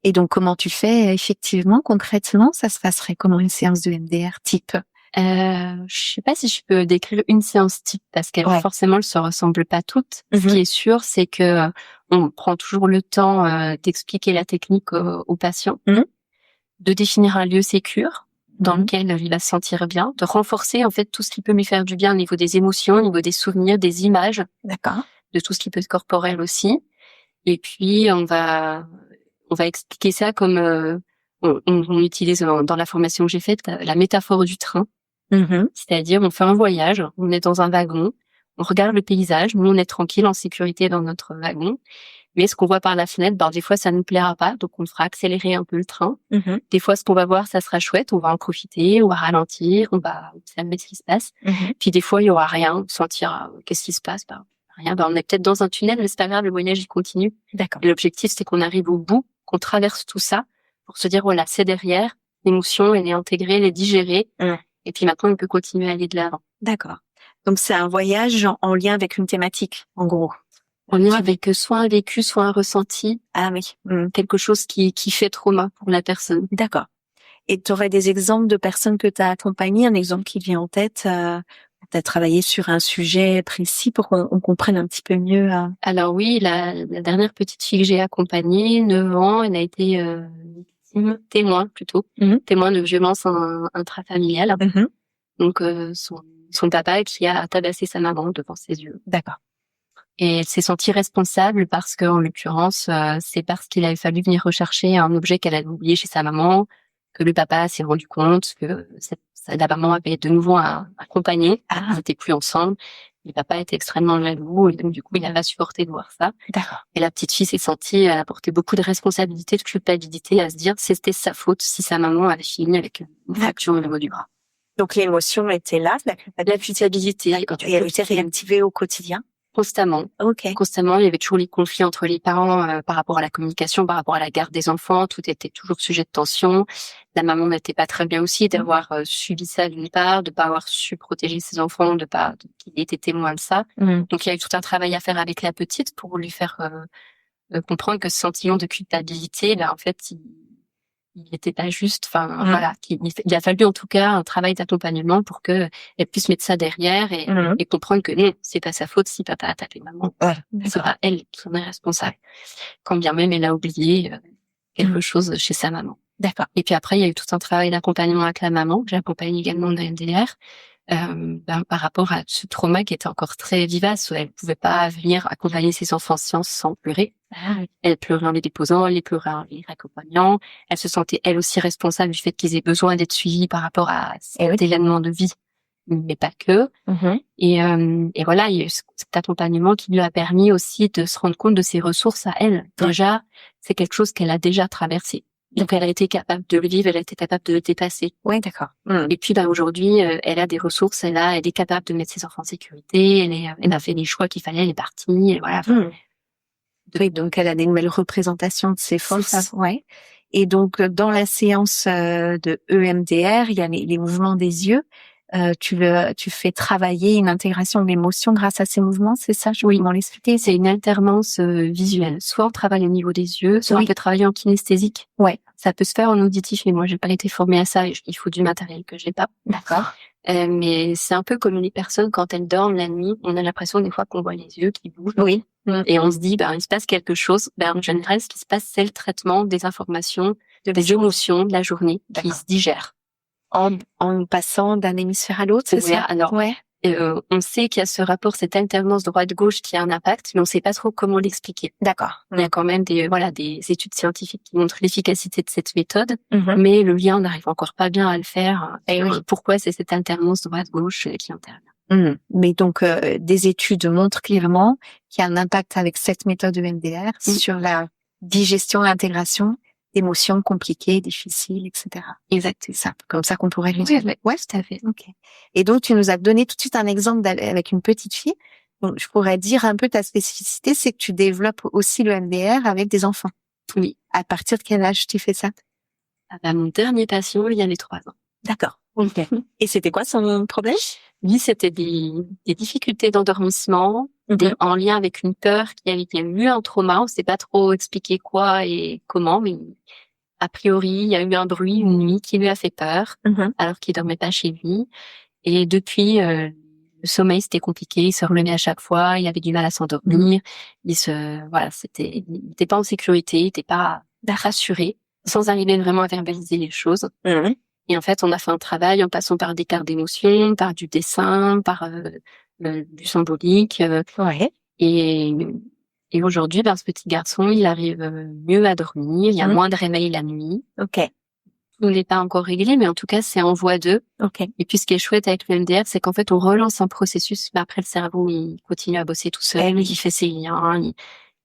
Et donc, comment tu fais effectivement, concrètement, ça se passerait comment une séance de MDR type? Je sais pas si je peux décrire une séance type parce qu'elles forcément elles se ressemblent pas toutes. Ce qui est sûr, c'est que on prend toujours le temps d'expliquer la technique au patient, de définir un lieu sécure dans lequel il va se sentir bien, de renforcer en fait tout ce qui peut lui faire du bien au niveau des émotions, au niveau des souvenirs, des images, de tout ce qui peut être corporel aussi. Et puis on va expliquer ça comme on utilise dans la formation que j'ai faite la métaphore du train. C'est-à-dire, on fait un voyage, on est dans un wagon, on regarde le paysage, nous on est tranquille, en sécurité dans notre wagon. Mais ce qu'on voit par la fenêtre, des fois ça nous plaira pas, donc on fera accélérer un peu le train. Des fois, ce qu'on va voir, ça sera chouette, on va en profiter, on va ralentir, on va observer ce qui se passe. Puis des fois, il y aura rien, on sentira qu'est-ce qui se passe, rien. On est peut-être dans un tunnel, mais c'est pas grave, le voyage il continue. D'accord. Et l'objectif, c'est qu'on arrive au bout, qu'on traverse tout ça, pour se dire voilà, c'est derrière, l'émotion, elle est intégrée, elle est digérée. Et puis maintenant, on peut continuer à aller de l'avant. D'accord. Donc, c'est un voyage en lien avec une thématique, en gros. En lien avec soit un vécu, soit un ressenti. Ah oui. Quelque chose qui fait trauma pour la personne. D'accord. Et tu aurais des exemples de personnes que tu as accompagnées, un exemple qui vient en tête, tu as travaillé sur un sujet précis pour qu'on comprenne un petit peu mieux. Alors oui, la dernière petite fille que j'ai accompagnée, 9 ans, elle a été témoin de violence intrafamiliale. Donc son papa qui a tabassé sa maman devant ses yeux. D'accord. Et elle s'est sentie responsable parce que, en l'occurrence, c'est parce qu'il avait fallu venir rechercher un objet qu'elle avait oublié chez sa maman, que le papa s'est rendu compte que la maman avait de nouveau accompagné. Ils n'étaient plus ensemble. Le papa était extrêmement jaloux et donc du coup, il n'a pas supporté de voir ça. D'accord. Et la petite fille s'est sentie, elle a porté beaucoup de responsabilité, de culpabilité, à se dire c'était sa faute si sa maman avait fini avec une fracture au niveau du bras. Donc l'émotion était là, la culpabilité. Et elle était réactivée au quotidien? Constamment. Okay. Constamment, il y avait toujours les conflits entre les parents par rapport à la communication, par rapport à la garde des enfants. Tout était toujours sujet de tension. La maman n'était pas très bien aussi d'avoir subi ça d'une part, de pas avoir su protéger ses enfants, qu'il ait été témoin de ça. Donc il y a eu tout un travail à faire avec la petite pour lui faire comprendre que ce sentiment de culpabilité, en fait, il n'était pas juste. Voilà, il a fallu en tout cas un travail d'accompagnement pour que elle puisse mettre ça derrière et comprendre que non, c'est pas sa faute si papa a tapé maman. Ce sera elle qui en est responsable. Quand bien même elle a oublié quelque chose chez sa maman. D'accord. Et puis après, il y a eu tout un travail d'accompagnement avec la maman, que j'accompagne également dans MDR, par rapport à ce trauma qui était encore très vivace. Elle pouvait pas venir accompagner ses enfants sciences sans pleurer. Elle pleurait en les déposant, elle les pleurait en les accompagnant. Elle se sentait elle aussi responsable du fait qu'ils aient besoin d'être suivis par rapport à cet événement de vie, mais pas que. Et voilà, il y a eu cet accompagnement qui lui a permis aussi de se rendre compte de ses ressources à elle. Déjà, c'est quelque chose qu'elle a déjà traversé. Donc, elle a été capable de le vivre, elle a été capable de le dépasser. Oui, d'accord. Et puis, aujourd'hui, elle a des ressources, elle est capable de mettre ses enfants en sécurité, elle a fait les choix qu'il fallait, elle est partie, et voilà. Oui, donc elle a des nouvelles représentations de ses forces. Ouais. Et donc, dans la séance de EMDR, il y a les mouvements des yeux. Tu fais travailler une intégration de l'émotion grâce à ces mouvements, c'est ça? Je peux m'en l'expliquer. C'est une alternance visuelle. Soit on travaille au niveau des yeux, soit on peut travailler en kinesthésique. Ouais. Ça peut se faire en auditif, mais moi j'ai pas été formée à ça. Il faut du matériel que j'ai pas. D'accord. Mais c'est un peu comme les personnes quand elles dorment la nuit, on a l'impression des fois qu'on voit les yeux qui bougent. Oui. Et on se dit, il se passe quelque chose. En général, ce qui se passe, c'est le traitement des informations, des émotions de la journée qui se digèrent. En passant d'un hémisphère à l'autre, c'est ça? Alors, on sait qu'il y a ce rapport, cette alternance droite-gauche qui a un impact, mais on sait pas trop comment l'expliquer. D'accord. Il y a quand même des études scientifiques qui montrent l'efficacité de cette méthode, mais le lien, on n'arrive encore pas bien à le faire. Pourquoi c'est cette alternance droite-gauche qui intervient? Mais donc, des études montrent clairement qu'il y a un impact avec cette méthode de MDR sur la digestion et l'intégration d'émotions compliquées, difficiles, etc. Exact. C'est ça. Comme ça qu'on pourrait résumer. Ouais, tout à fait. Ok. Et donc, tu nous as donné tout de suite un exemple avec une petite fille. Donc, je pourrais dire un peu ta spécificité, c'est que tu développes aussi le MDR avec des enfants. Oui. À partir de quel âge tu fais ça? Mon dernier patient, il y a les 3 ans. D'accord. Ok. Et c'était quoi son problème? Lui, c'était des difficultés d'endormissement, en lien avec une peur qui avait eu un trauma. On sait pas trop expliquer quoi et comment, mais a priori, il y a eu un bruit une nuit qui lui a fait peur, alors qu'il dormait pas chez lui. Et depuis, le sommeil, c'était compliqué. Il se relevait à chaque fois. Il avait du mal à s'endormir. Il était pas en sécurité. Il était pas rassuré, sans arriver vraiment à verbaliser les choses. Et en fait, on a fait un travail en passant par des cartes d'émotions, par du dessin, par du symbolique. Et aujourd'hui, ce petit garçon, il arrive mieux à dormir. Il y a moins de réveils la nuit. Ok. Tout n'est pas encore réglé, mais en tout cas, c'est en voie 2. Ok. Et puis, ce qui est chouette avec le MDR, c'est qu'en fait, on relance un processus, mais après, le cerveau, il continue à bosser tout seul, il fait ses liens.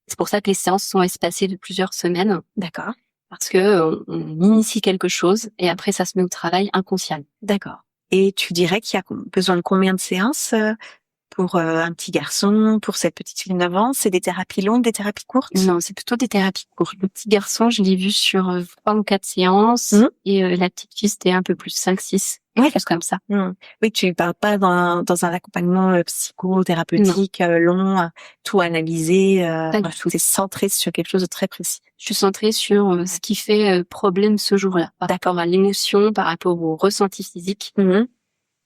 C'est pour ça que les séances sont espacées de plusieurs semaines. D'accord. Parce que on initie quelque chose et après, ça se met au travail inconsciemment. D'accord. Et tu dirais qu'il y a besoin de combien de séances pour un petit garçon, pour cette petite fille de 9 ans? C'est des thérapies longues, des thérapies courtes? Non, c'est plutôt des thérapies courtes. Le petit garçon, je l'ai vu sur 3 ou 4 séances et la petite fille, c'était un peu plus 5-6. Ouais, quelque chose comme ça. Oui, tu parles pas dans un accompagnement psychothérapeutique long, tout analysé. Pas du tout. C'est centré sur quelque chose de très précis. Je suis centrée sur ce qui fait problème ce jour-là, par rapport à l'émotion, par rapport au ressenti physique.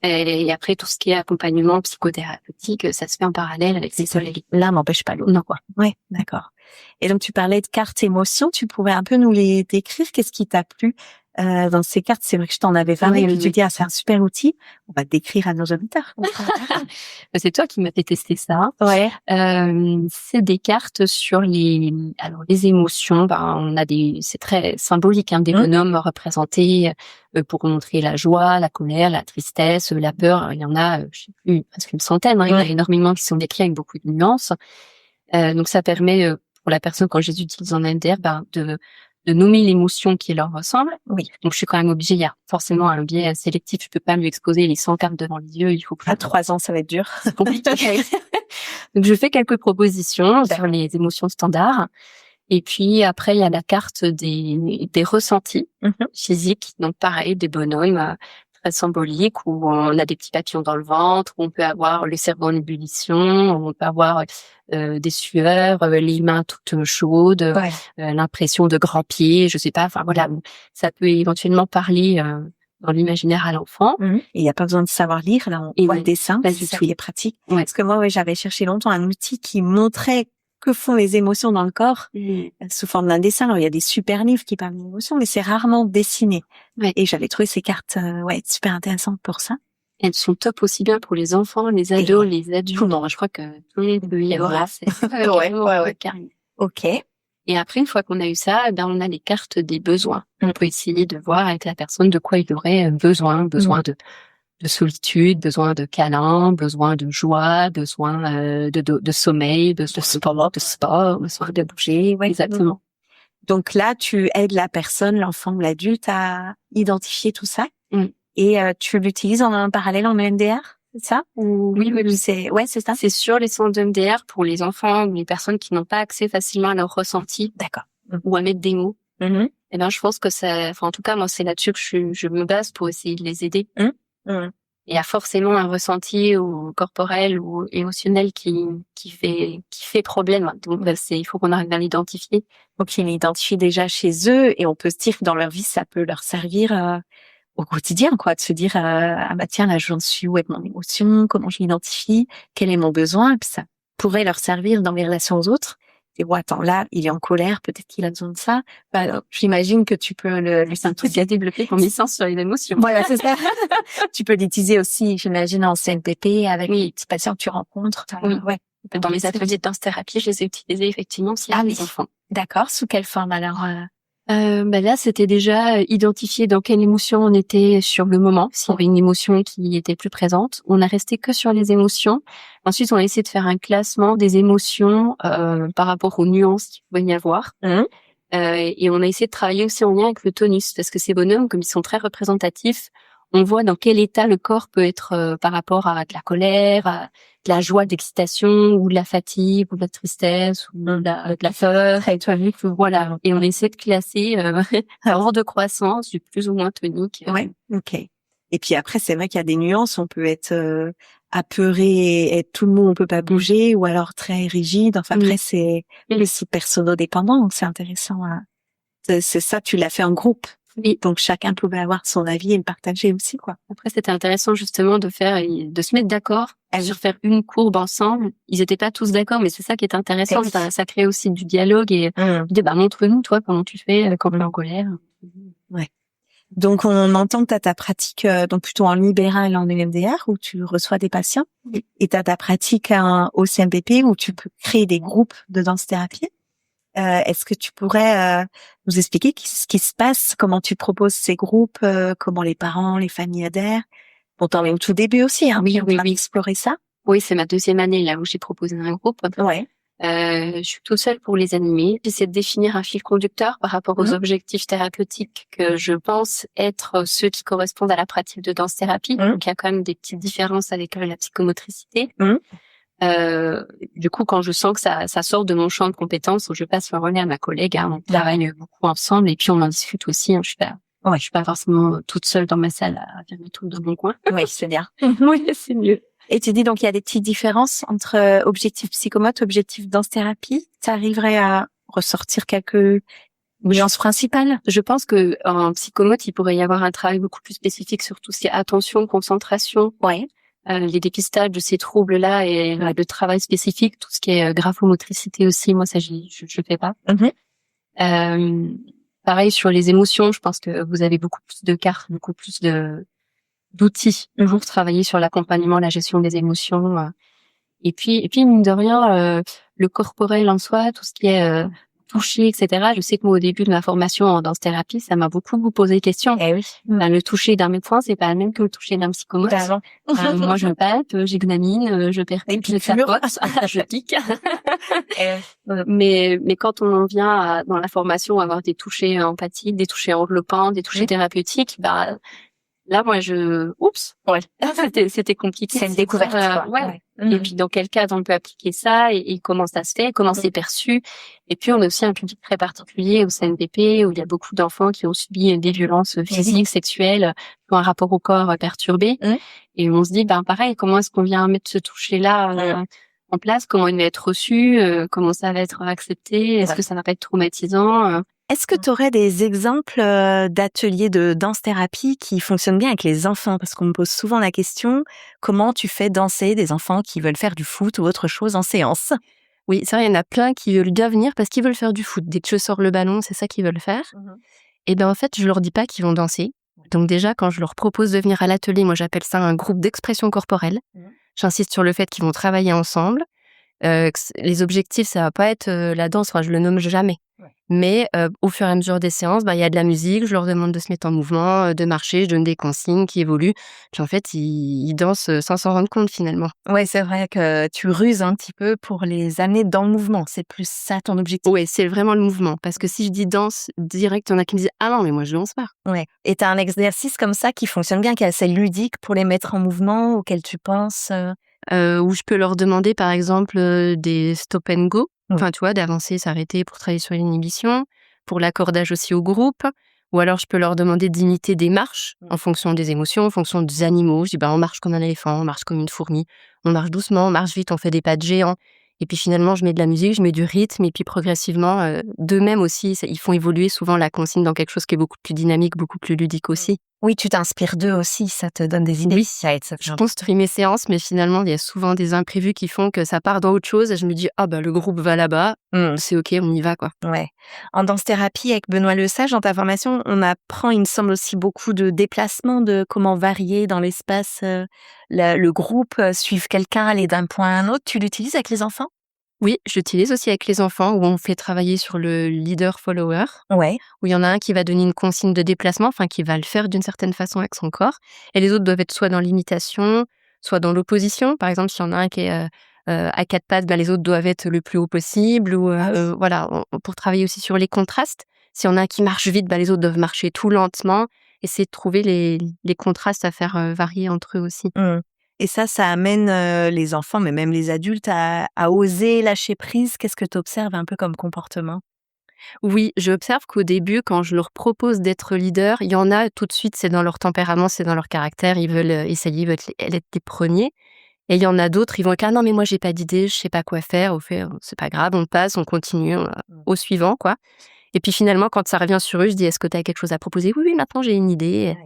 Et après, tout ce qui est accompagnement psychothérapeutique, ça se fait en parallèle avec ces collègues. L'un n'empêche pas l'autre. Non, quoi. Ouais, d'accord. Et donc, tu parlais de cartes émotions. Tu pourrais un peu nous les décrire? Qu'est-ce qui t'a plu dans ces cartes? C'est vrai que je t'en avais parlé. Et puis tu dis, c'est un super outil. On va décrire à nos auditeurs. C'est toi qui m'as fait tester ça. Ouais. C'est des cartes sur les émotions. C'est très symbolique, des bonhommes représentés pour montrer la joie, la colère, la tristesse, la peur. Il y en a, je sais plus, presque une centaine. Il y en a énormément qui sont décrits avec beaucoup de nuances. Donc ça permet pour la personne, quand je les utilise en MDR, de nommer l'émotion qui leur ressemble. Oui. Donc je suis quand même obligée, il y a forcément un biais sélectif, je peux pas lui exposer les 100 cartes devant les yeux, il faut que à 3 ans ça va être dur. C'est compliqué. Donc je fais quelques propositions sur les émotions standards. Et puis après il y a la carte des ressentis physiques, donc pareil des bonhommes très symboliques où on a des petits papillons dans le ventre, où on peut avoir le cerveau en ébullition, où on peut avoir des sueurs, les mains toutes chaudes, l'impression de grands pieds, je sais pas, enfin voilà, ça peut éventuellement parler dans l'imaginaire à l'enfant. Et il n'y a pas besoin de savoir lire, là on voit le dessin, c'est tout, il est pratique. Parce que moi j'avais cherché longtemps un outil qui montrait que font les émotions dans le corps sous forme d'un dessin. Alors il y a des super livres qui parlent d'émotions, mais c'est rarement dessiné. Et j'avais trouvé ces cartes super intéressantes pour ça. Elles sont top aussi bien pour les enfants, les ados, les adultes. Non, je crois que tout le monde peut y avoir accès. Carrément. Ok. Et après, une fois qu'on a eu ça, on a les cartes des besoins. On peut essayer de voir avec la personne de quoi il aurait besoin de solitude, besoin de câlin, besoin de joie, besoin de sommeil, besoin de sport, besoin de bouger. Ouais, exactement. Donc là, tu aides la personne, l'enfant ou l'adulte à identifier tout ça. Et tu l'utilises en parallèle en EMDR, c'est ça? Oui. C'est ça. C'est sur les centres d'EMDR pour les enfants ou les personnes qui n'ont pas accès facilement à leur ressenti. D'accord. Ou à mettre des mots. Et je pense que en tout cas, moi, c'est là-dessus que je me base pour essayer de les aider. Il y a forcément un ressenti ou corporel ou émotionnel qui fait problème. Donc, il faut qu'on arrive à l'identifier. Donc, ils l'identifient déjà chez eux et on peut se dire que dans leur vie, ça peut leur servir au quotidien, quoi, de se dire tiens, là, j'en suis où avec mon émotion, comment je l'identifie, quel est mon besoin, et puis ça pourrait leur servir dans les relations aux autres. Et attends, là, il est en colère, peut-être qu'il a besoin de ça. J'imagine que tu peux c'est un truc à développer ton licence sur les émotions. Voilà, c'est ça. Tu peux l'utiliser aussi, j'imagine, en CNPP avec les petits patients que tu rencontres. Ouais. Dans mes ateliers de danse-thérapie, je les ai utilisés effectivement aussi avec les enfants. D'accord. Sous quelle forme alors? Là, c'était déjà identifier dans quelle émotion on était sur le moment, s'il y avait une émotion qui était plus présente. On a resté que sur les émotions. Ensuite, on a essayé de faire un classement des émotions par rapport aux nuances qu'il pouvait y avoir. Et on a essayé de travailler aussi en lien avec le tonus, parce que ces bonhommes, comme ils sont très représentatifs, on voit dans quel état le corps peut être par rapport à de la colère, à de la joie, de l'excitation, ou de la fatigue, ou de la tristesse, ou de la peur. Voilà. Et on essaie de classer ordre de croissance du plus ou moins tonique. Ouais, ok. Et puis après, c'est vrai qu'il y a des nuances. On peut être apeuré, être tout le monde, on peut pas bouger, ou alors très rigide. Enfin, après, c'est persono-dépendant, donc c'est intéressant. C'est ça, tu l'as fait en groupe. Oui. Donc chacun pouvait avoir son avis et le partager aussi, quoi. Après, c'était intéressant justement de se mettre d'accord sur faire une courbe ensemble. Ils étaient pas tous d'accord, mais c'est ça qui est intéressant. Ça crée aussi du dialogue et montre-nous, toi, comment tu fais quand tu es en colère. Ouais. Donc on entend que tu as ta pratique donc plutôt en libéral en EMDR où tu reçois des patients et tu as ta pratique au CMPP où tu peux créer des groupes de danse-thérapie. Est-ce que tu pourrais nous expliquer ce qui se passe, comment tu proposes ces groupes, comment les parents, les familles adhèrent? Bon, t'en es au tout début aussi, hein, on va explorer ça. Oui, c'est ma 2e année là où j'ai proposé un groupe. Ouais. Je suis toute seule pour les animer. J'essaie de définir un fil conducteur par rapport aux objectifs thérapeutiques que je pense être ceux qui correspondent à la pratique de danse-thérapie. Donc, il y a quand même des petites différences avec la psychomotricité. Du coup, quand je sens que ça sort de mon champ de compétences, je passe le relais à ma collègue. On travaille beaucoup ensemble et puis on en discute aussi. Je suis pas forcément toute seule dans ma salle à faire mes trucs dans mon coin. Oui, c'est bien. Oui, c'est mieux. Et tu dis donc il y a des petites différences entre objectif psychomote, objectif danse-thérapie. Ça arriverait à ressortir quelques nuances principales? Je pense que en psychomote, il pourrait y avoir un travail beaucoup plus spécifique sur tout ce qui est attention, concentration. Ouais. Les dépistages de ces troubles-là et le travail spécifique, tout ce qui est graphomotricité aussi, moi ça je fais pas. Pareil sur les émotions, je pense que vous avez beaucoup plus de cartes, beaucoup plus d'outils pour travailler sur l'accompagnement, la gestion des émotions. Et puis mine de rien, le corporel en soi, tout ce qui est toucher, etc. Je sais que moi, au début de ma formation en danse-thérapie, ça m'a beaucoup posé des questions. Le toucher d'un médecin, c'est pas le même que le toucher d'un psychomote. Moi, je palpe, j'examine, je percute, je tapote, je pique. Mais quand on vient dans la formation avoir des touchers empathiques, des touchers enveloppants, des touchers thérapeutiques, là, moi, c'était compliqué. C'est une découverte, quoi. Et puis, dans quel cadre on peut appliquer ça et comment ça se fait, comment c'est perçu. Et puis, on a aussi un public très particulier au CNPP où il y a beaucoup d'enfants qui ont subi des violences physiques, sexuelles, qui ont un rapport au corps perturbé. Et on se dit, pareil, comment est-ce qu'on vient mettre ce toucher-là en place? Comment il va être reçu? Comment ça va être accepté? Est-ce que ça va pas être traumatisant? Est-ce que tu aurais des exemples d'ateliers de danse-thérapie qui fonctionnent bien avec les enfants? Parce qu'on me pose souvent la question, comment tu fais danser des enfants qui veulent faire du foot ou autre chose en séance? Oui, c'est vrai, il y en a plein qui veulent bien venir parce qu'ils veulent faire du foot. Dès que je sors le ballon, c'est ça qu'ils veulent faire. Et en fait, je leur dis pas qu'ils vont danser. Donc déjà, quand je leur propose de venir à l'atelier, moi j'appelle ça un groupe d'expression corporelle. J'insiste sur le fait qu'ils vont travailler ensemble. Les objectifs, ça va pas être la danse, je le nomme jamais. Mais au fur et à mesure des séances, il y a de la musique, je leur demande de se mettre en mouvement, de marcher, je donne des consignes qui évoluent. Puis en fait, ils dansent sans s'en rendre compte finalement. Ouais, c'est vrai que tu ruses un petit peu pour les amener dans le mouvement. C'est plus ça ton objectif. Ouais, c'est vraiment le mouvement. Parce que si je dis danse, direct, il y en a qui me disent « Ah non, mais moi je danse pas ». Ouais. Et t'as un exercice comme ça qui fonctionne bien, qui est assez ludique pour les mettre en mouvement, auquel tu penses Où je peux leur demander par exemple des stop and go. Enfin, tu vois, d'avancer, s'arrêter pour travailler sur l'inhibition, pour l'accordage aussi au groupe. Ou alors, je peux leur demander d'imiter des marches en fonction des émotions, en fonction des animaux. Je dis, on marche comme un éléphant, on marche comme une fourmi, on marche doucement, on marche vite, on fait des pas de géant. Et puis finalement, je mets de la musique, je mets du rythme. Et puis progressivement, d'eux-mêmes aussi, ils font évoluer souvent la consigne dans quelque chose qui est beaucoup plus dynamique, beaucoup plus ludique aussi. Oui, tu t'inspires d'eux aussi, ça te donne des idées. Oui, je construis mes séances, mais finalement, il y a souvent des imprévus qui font que ça part dans autre chose. Et je me dis, le groupe va là-bas, c'est OK, on y va, quoi. Ouais. En danse-thérapie, avec Benoît Lesage, dans ta formation, on apprend, il me semble aussi, beaucoup de déplacements, de comment varier dans l'espace, le groupe, suivre quelqu'un, aller d'un point à un autre. Tu l'utilises avec les enfants? Oui, j'utilise aussi avec les enfants où on fait travailler sur le leader-follower. Ouais. Où il y en a un qui va donner une consigne de déplacement, qui va le faire d'une certaine façon avec son corps. Et les autres doivent être soit dans l'imitation, soit dans l'opposition. Par exemple, s'il y en a un qui est à 4 pattes, les autres doivent être le plus haut possible. Ou voilà, pour travailler aussi sur les contrastes. S'il y en a un qui marche vite, les autres doivent marcher tout lentement. Essayer de trouver les contrastes à faire varier entre eux aussi. Et ça amène les enfants, mais même les adultes, à oser lâcher prise. Qu'est-ce que tu observes un peu comme comportement? Oui, j'observe qu'au début, quand je leur propose d'être leader, il y en a tout de suite, c'est dans leur tempérament, c'est dans leur caractère, ils veulent essayer, ils veulent être les premiers. Et il y en a d'autres, ils vont être « Ah non, mais moi, j'ai pas d'idée, je sais pas quoi faire. » Au fait, c'est pas grave, on passe, on continue au suivant, quoi. Et puis finalement, quand ça revient sur eux, je dis « Est-ce que tu as quelque chose à proposer ?»« Oui, maintenant, j'ai une idée. »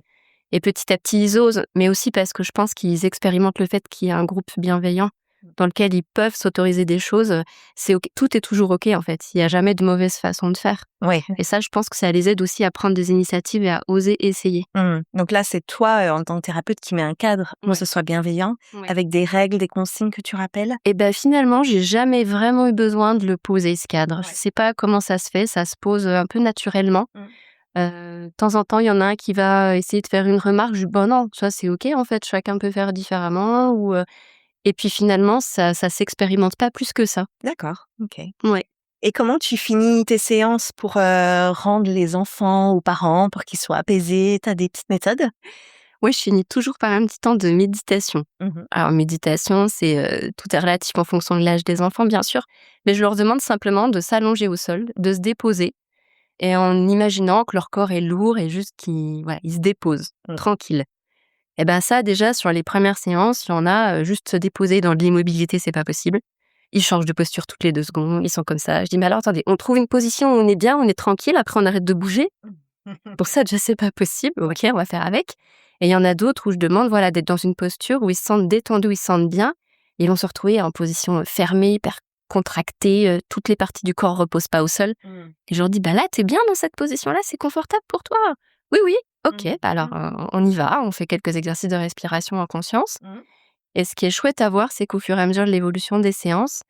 Et petit à petit, ils osent, mais aussi parce que je pense qu'ils expérimentent le fait qu'il y a un groupe bienveillant dans lequel ils peuvent s'autoriser des choses. C'est OK. Tout est toujours OK, en fait. Il n'y a jamais de mauvaise façon de faire. Ouais. Et ça, je pense que ça les aide aussi à prendre des initiatives et à oser essayer. Donc là, c'est toi, en tant que thérapeute, qui met un cadre pour que ce soit bienveillant, avec des règles, des consignes que tu rappelles? Et finalement, j'ai jamais vraiment eu besoin de le poser, ce cadre. Je sais pas comment ça se fait, ça se pose un peu naturellement. De temps en temps, il y en a un qui va essayer de faire une remarque. Je dis, non, ça c'est OK, en fait, chacun peut faire différemment. Et puis finalement, ça s'expérimente pas plus que ça. D'accord, OK. Ouais. Et comment tu finis tes séances pour rendre les enfants aux parents, pour qu'ils soient apaisés? Tu as des petites méthodes? Oui, je finis toujours par un petit temps de méditation. Alors, méditation, tout est relatif en fonction de l'âge des enfants, bien sûr. Mais je leur demande simplement de s'allonger au sol, de se déposer. Et en imaginant que leur corps est lourd et juste qu'ils se déposent, tranquille. Et ça, déjà, sur les premières séances, il y en a, juste se déposer dans de l'immobilité, c'est pas possible. Ils changent de posture toutes les 2 secondes, ils sont comme ça. Je dis, mais alors, attendez, on trouve une position où on est bien, on est tranquille, après on arrête de bouger. Pour ça, déjà, c'est pas possible. OK, on va faire avec. Et il y en a d'autres où je demande, d'être dans une posture où ils se sentent détendus, où ils se sentent bien. Ils vont se retrouver en position fermée, hyper contractée, toutes les parties du corps reposent pas au sol. Et je leur dis, là, t'es bien dans cette position-là, c'est confortable pour toi? Oui, OK, alors on y va, on fait quelques exercices de respiration en conscience. Et ce qui est chouette à voir, c'est qu'au fur et à mesure de l'évolution des séances,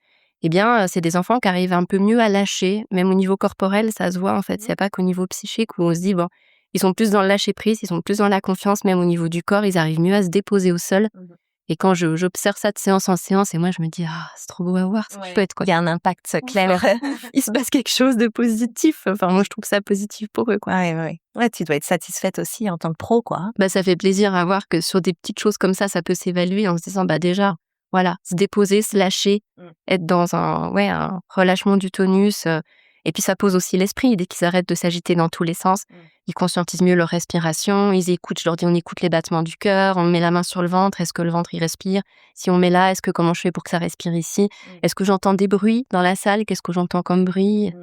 c'est des enfants qui arrivent un peu mieux à lâcher, même au niveau corporel, ça se voit en fait. Il n'y a pas qu'au niveau psychique où on se dit, ils sont plus dans le lâcher-prise, ils sont plus dans la confiance, même au niveau du corps, ils arrivent mieux à se déposer au sol. Et quand j'observe ça de séance en séance, et moi je me dis, c'est trop beau à voir, c'est chouette, quoi. Il y a un impact clair. Il se passe quelque chose de positif. Enfin, moi je trouve ça positif pour eux, quoi. Ouais, tu dois être satisfaite aussi en tant que pro, quoi. Ça fait plaisir à voir que sur des petites choses comme ça peut s'évaluer en se disant, déjà, voilà, se déposer, se lâcher, être dans un relâchement du tonus. Et puis ça pose aussi l'esprit. Dès qu'ils arrêtent de s'agiter dans tous les sens, ils conscientisent mieux leur respiration, ils écoutent, je leur dis, on écoute les battements du cœur, on met la main sur le ventre, est-ce que le ventre il respire? Si on met là, comment je fais pour que ça respire ici? Est-ce que j'entends des bruits dans la salle? Qu'est-ce que j'entends comme bruit?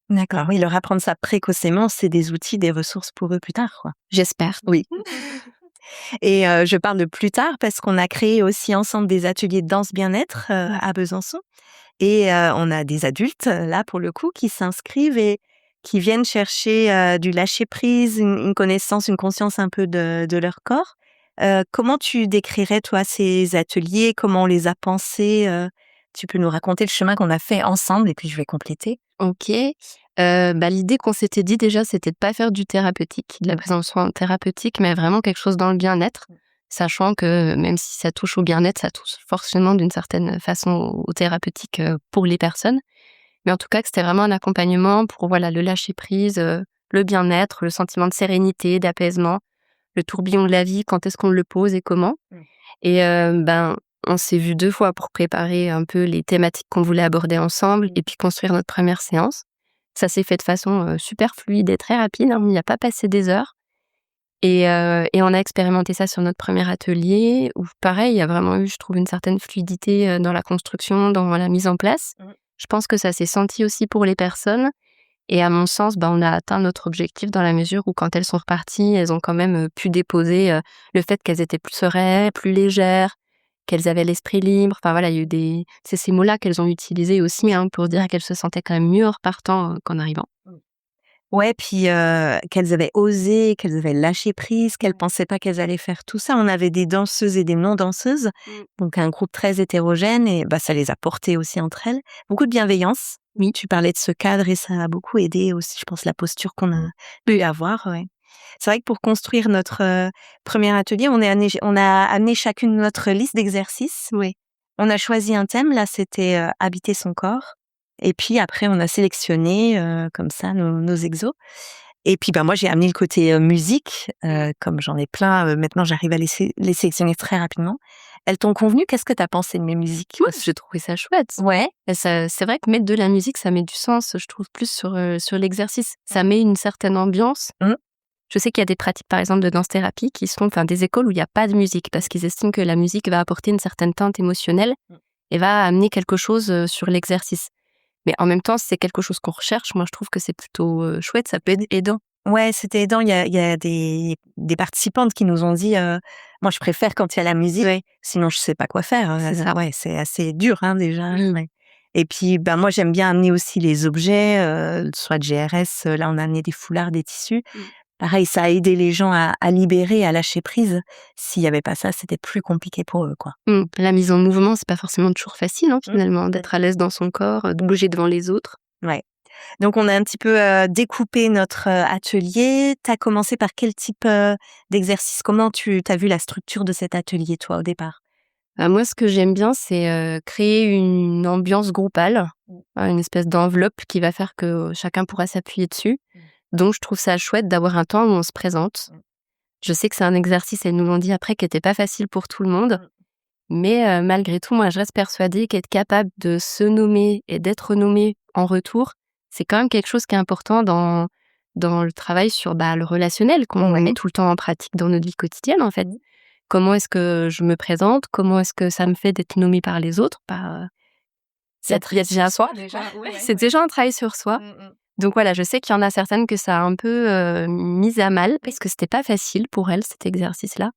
D'accord, oui, leur apprendre ça précocement, c'est des outils, des ressources pour eux plus tard, quoi. J'espère. Oui. Et je parle de plus tard parce qu'on a créé aussi ensemble des ateliers de danse bien-être à Besançon. Et on a des adultes, là, pour le coup, qui s'inscrivent et qui viennent chercher du lâcher-prise, une connaissance, une conscience un peu de leur corps. Comment tu décrirais, toi, ces ateliers? Comment on les a pensés? Tu peux nous raconter le chemin qu'on a fait ensemble et puis je vais compléter. Ok. L'idée qu'on s'était dit déjà, c'était de pas faire du thérapeutique, de la prise en soin thérapeutique, mais vraiment quelque chose dans le bien-être, sachant que même si ça touche au bien-être, ça touche forcément d'une certaine façon au thérapeutique pour les personnes. Mais en tout cas, que c'était vraiment un accompagnement pour le lâcher-prise, le bien-être, le sentiment de sérénité, d'apaisement, le tourbillon de la vie, quand est-ce qu'on le pose et comment. Et on s'est vu 2 fois pour préparer un peu les thématiques qu'on voulait aborder ensemble et puis construire notre première séance. Ça s'est fait de façon super fluide et très rapide, hein, il n'y a pas passé des heures. Et on a expérimenté ça sur notre premier atelier où pareil, il y a vraiment eu, je trouve, une certaine fluidité dans la construction, dans la mise en place. Je pense que ça s'est senti aussi pour les personnes et à mon sens, on a atteint notre objectif dans la mesure où quand elles sont reparties, elles ont quand même pu déposer le fait qu'elles étaient plus sereines, plus légères, qu'elles avaient l'esprit libre. Enfin voilà, il y a eu c'est ces mots-là qu'elles ont utilisés aussi pour dire qu'elles se sentaient quand même mieux en repartant qu'en arrivant. Ouais, puis qu'elles avaient osé, qu'elles avaient lâché prise, qu'elles pensaient pas qu'elles allaient faire tout ça. On avait des danseuses et des non-danseuses, donc un groupe très hétérogène et ça les a portées aussi entre elles. Beaucoup de bienveillance. Oui, tu parlais de ce cadre et ça a beaucoup aidé aussi, je pense, la posture qu'on a pu avoir. Ouais. C'est vrai que pour construire notre premier atelier, on a amené chacune notre liste d'exercices. Oui. On a choisi un thème. Là, c'était habiter son corps. Et puis après, on a sélectionné comme ça nos exos. Et puis moi, j'ai amené le côté musique, comme j'en ai plein. Maintenant, j'arrive à les sélectionner très rapidement. Elles t'ont convenu? Qu'est-ce que tu as pensé de mes musiques? Ouais, j'ai trouvé ça chouette. Ouais. C'est vrai que mettre de la musique, ça met du sens, je trouve, plus sur l'exercice. Ça met une certaine ambiance. Je sais qu'il y a des pratiques, par exemple, de danse-thérapie qui sont des écoles où il n'y a pas de musique parce qu'ils estiment que la musique va apporter une certaine teinte émotionnelle et va amener quelque chose sur l'exercice. Mais en même temps, si c'est quelque chose qu'on recherche, moi, je trouve que c'est plutôt chouette, ça peut être aidant. Ouais, c'était aidant. Il y a des participantes qui nous ont dit moi, je préfère quand il y a la musique, sinon je sais pas quoi faire. C'est ça. Ouais, c'est assez dur déjà. Ouais. Et puis, moi, j'aime bien amener aussi les objets, soit de GRS. Là, on a amené des foulards, des tissus. Pareil, ça a aidé les gens à libérer, à lâcher prise. S'il y avait pas ça, c'était plus compliqué pour eux, quoi. La mise en mouvement, c'est pas forcément toujours facile, finalement, d'être à l'aise dans son corps, de bouger devant les autres. Ouais. Donc, on a un petit peu découpé notre atelier. T'as commencé par quel type d'exercice? Comment t'as vu la structure de cet atelier, toi, au départ? Moi, ce que j'aime bien, c'est créer une ambiance groupale, une espèce d'enveloppe qui va faire que chacun pourra s'appuyer dessus. Donc, je trouve ça chouette d'avoir un temps où on se présente. Je sais que c'est un exercice, elles nous l'ont dit après, qui n'était pas facile pour tout le monde. Mais malgré tout, moi, je reste persuadée qu'être capable de se nommer et d'être nommé en retour, c'est quand même quelque chose qui est important dans le travail sur le relationnel qu'on met tout le temps en pratique dans notre vie quotidienne, en fait. Comment est-ce que je me présente? Comment est-ce que ça me fait d'être nommée par les autres? C'est déjà soi. C'est déjà un travail sur soi. Donc voilà, je sais qu'il y en a certaines que ça a un peu mise à mal parce que c'était pas facile pour elles, cet exercice-là.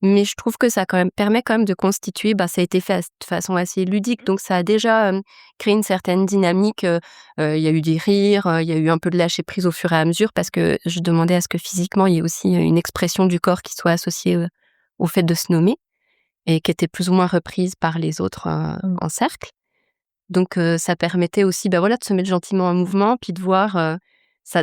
Mais je trouve que ça permet quand même de constituer, ça a été fait de façon assez ludique, donc ça a déjà créé une certaine dynamique. Il y a eu des rires, il y a eu un peu de lâcher prise au fur et à mesure parce que je demandais à ce que physiquement, il y ait aussi une expression du corps qui soit associée au fait de se nommer et qui était plus ou moins reprise par les autres en cercle. Donc ça permettait aussi de se mettre gentiment en mouvement puis de voir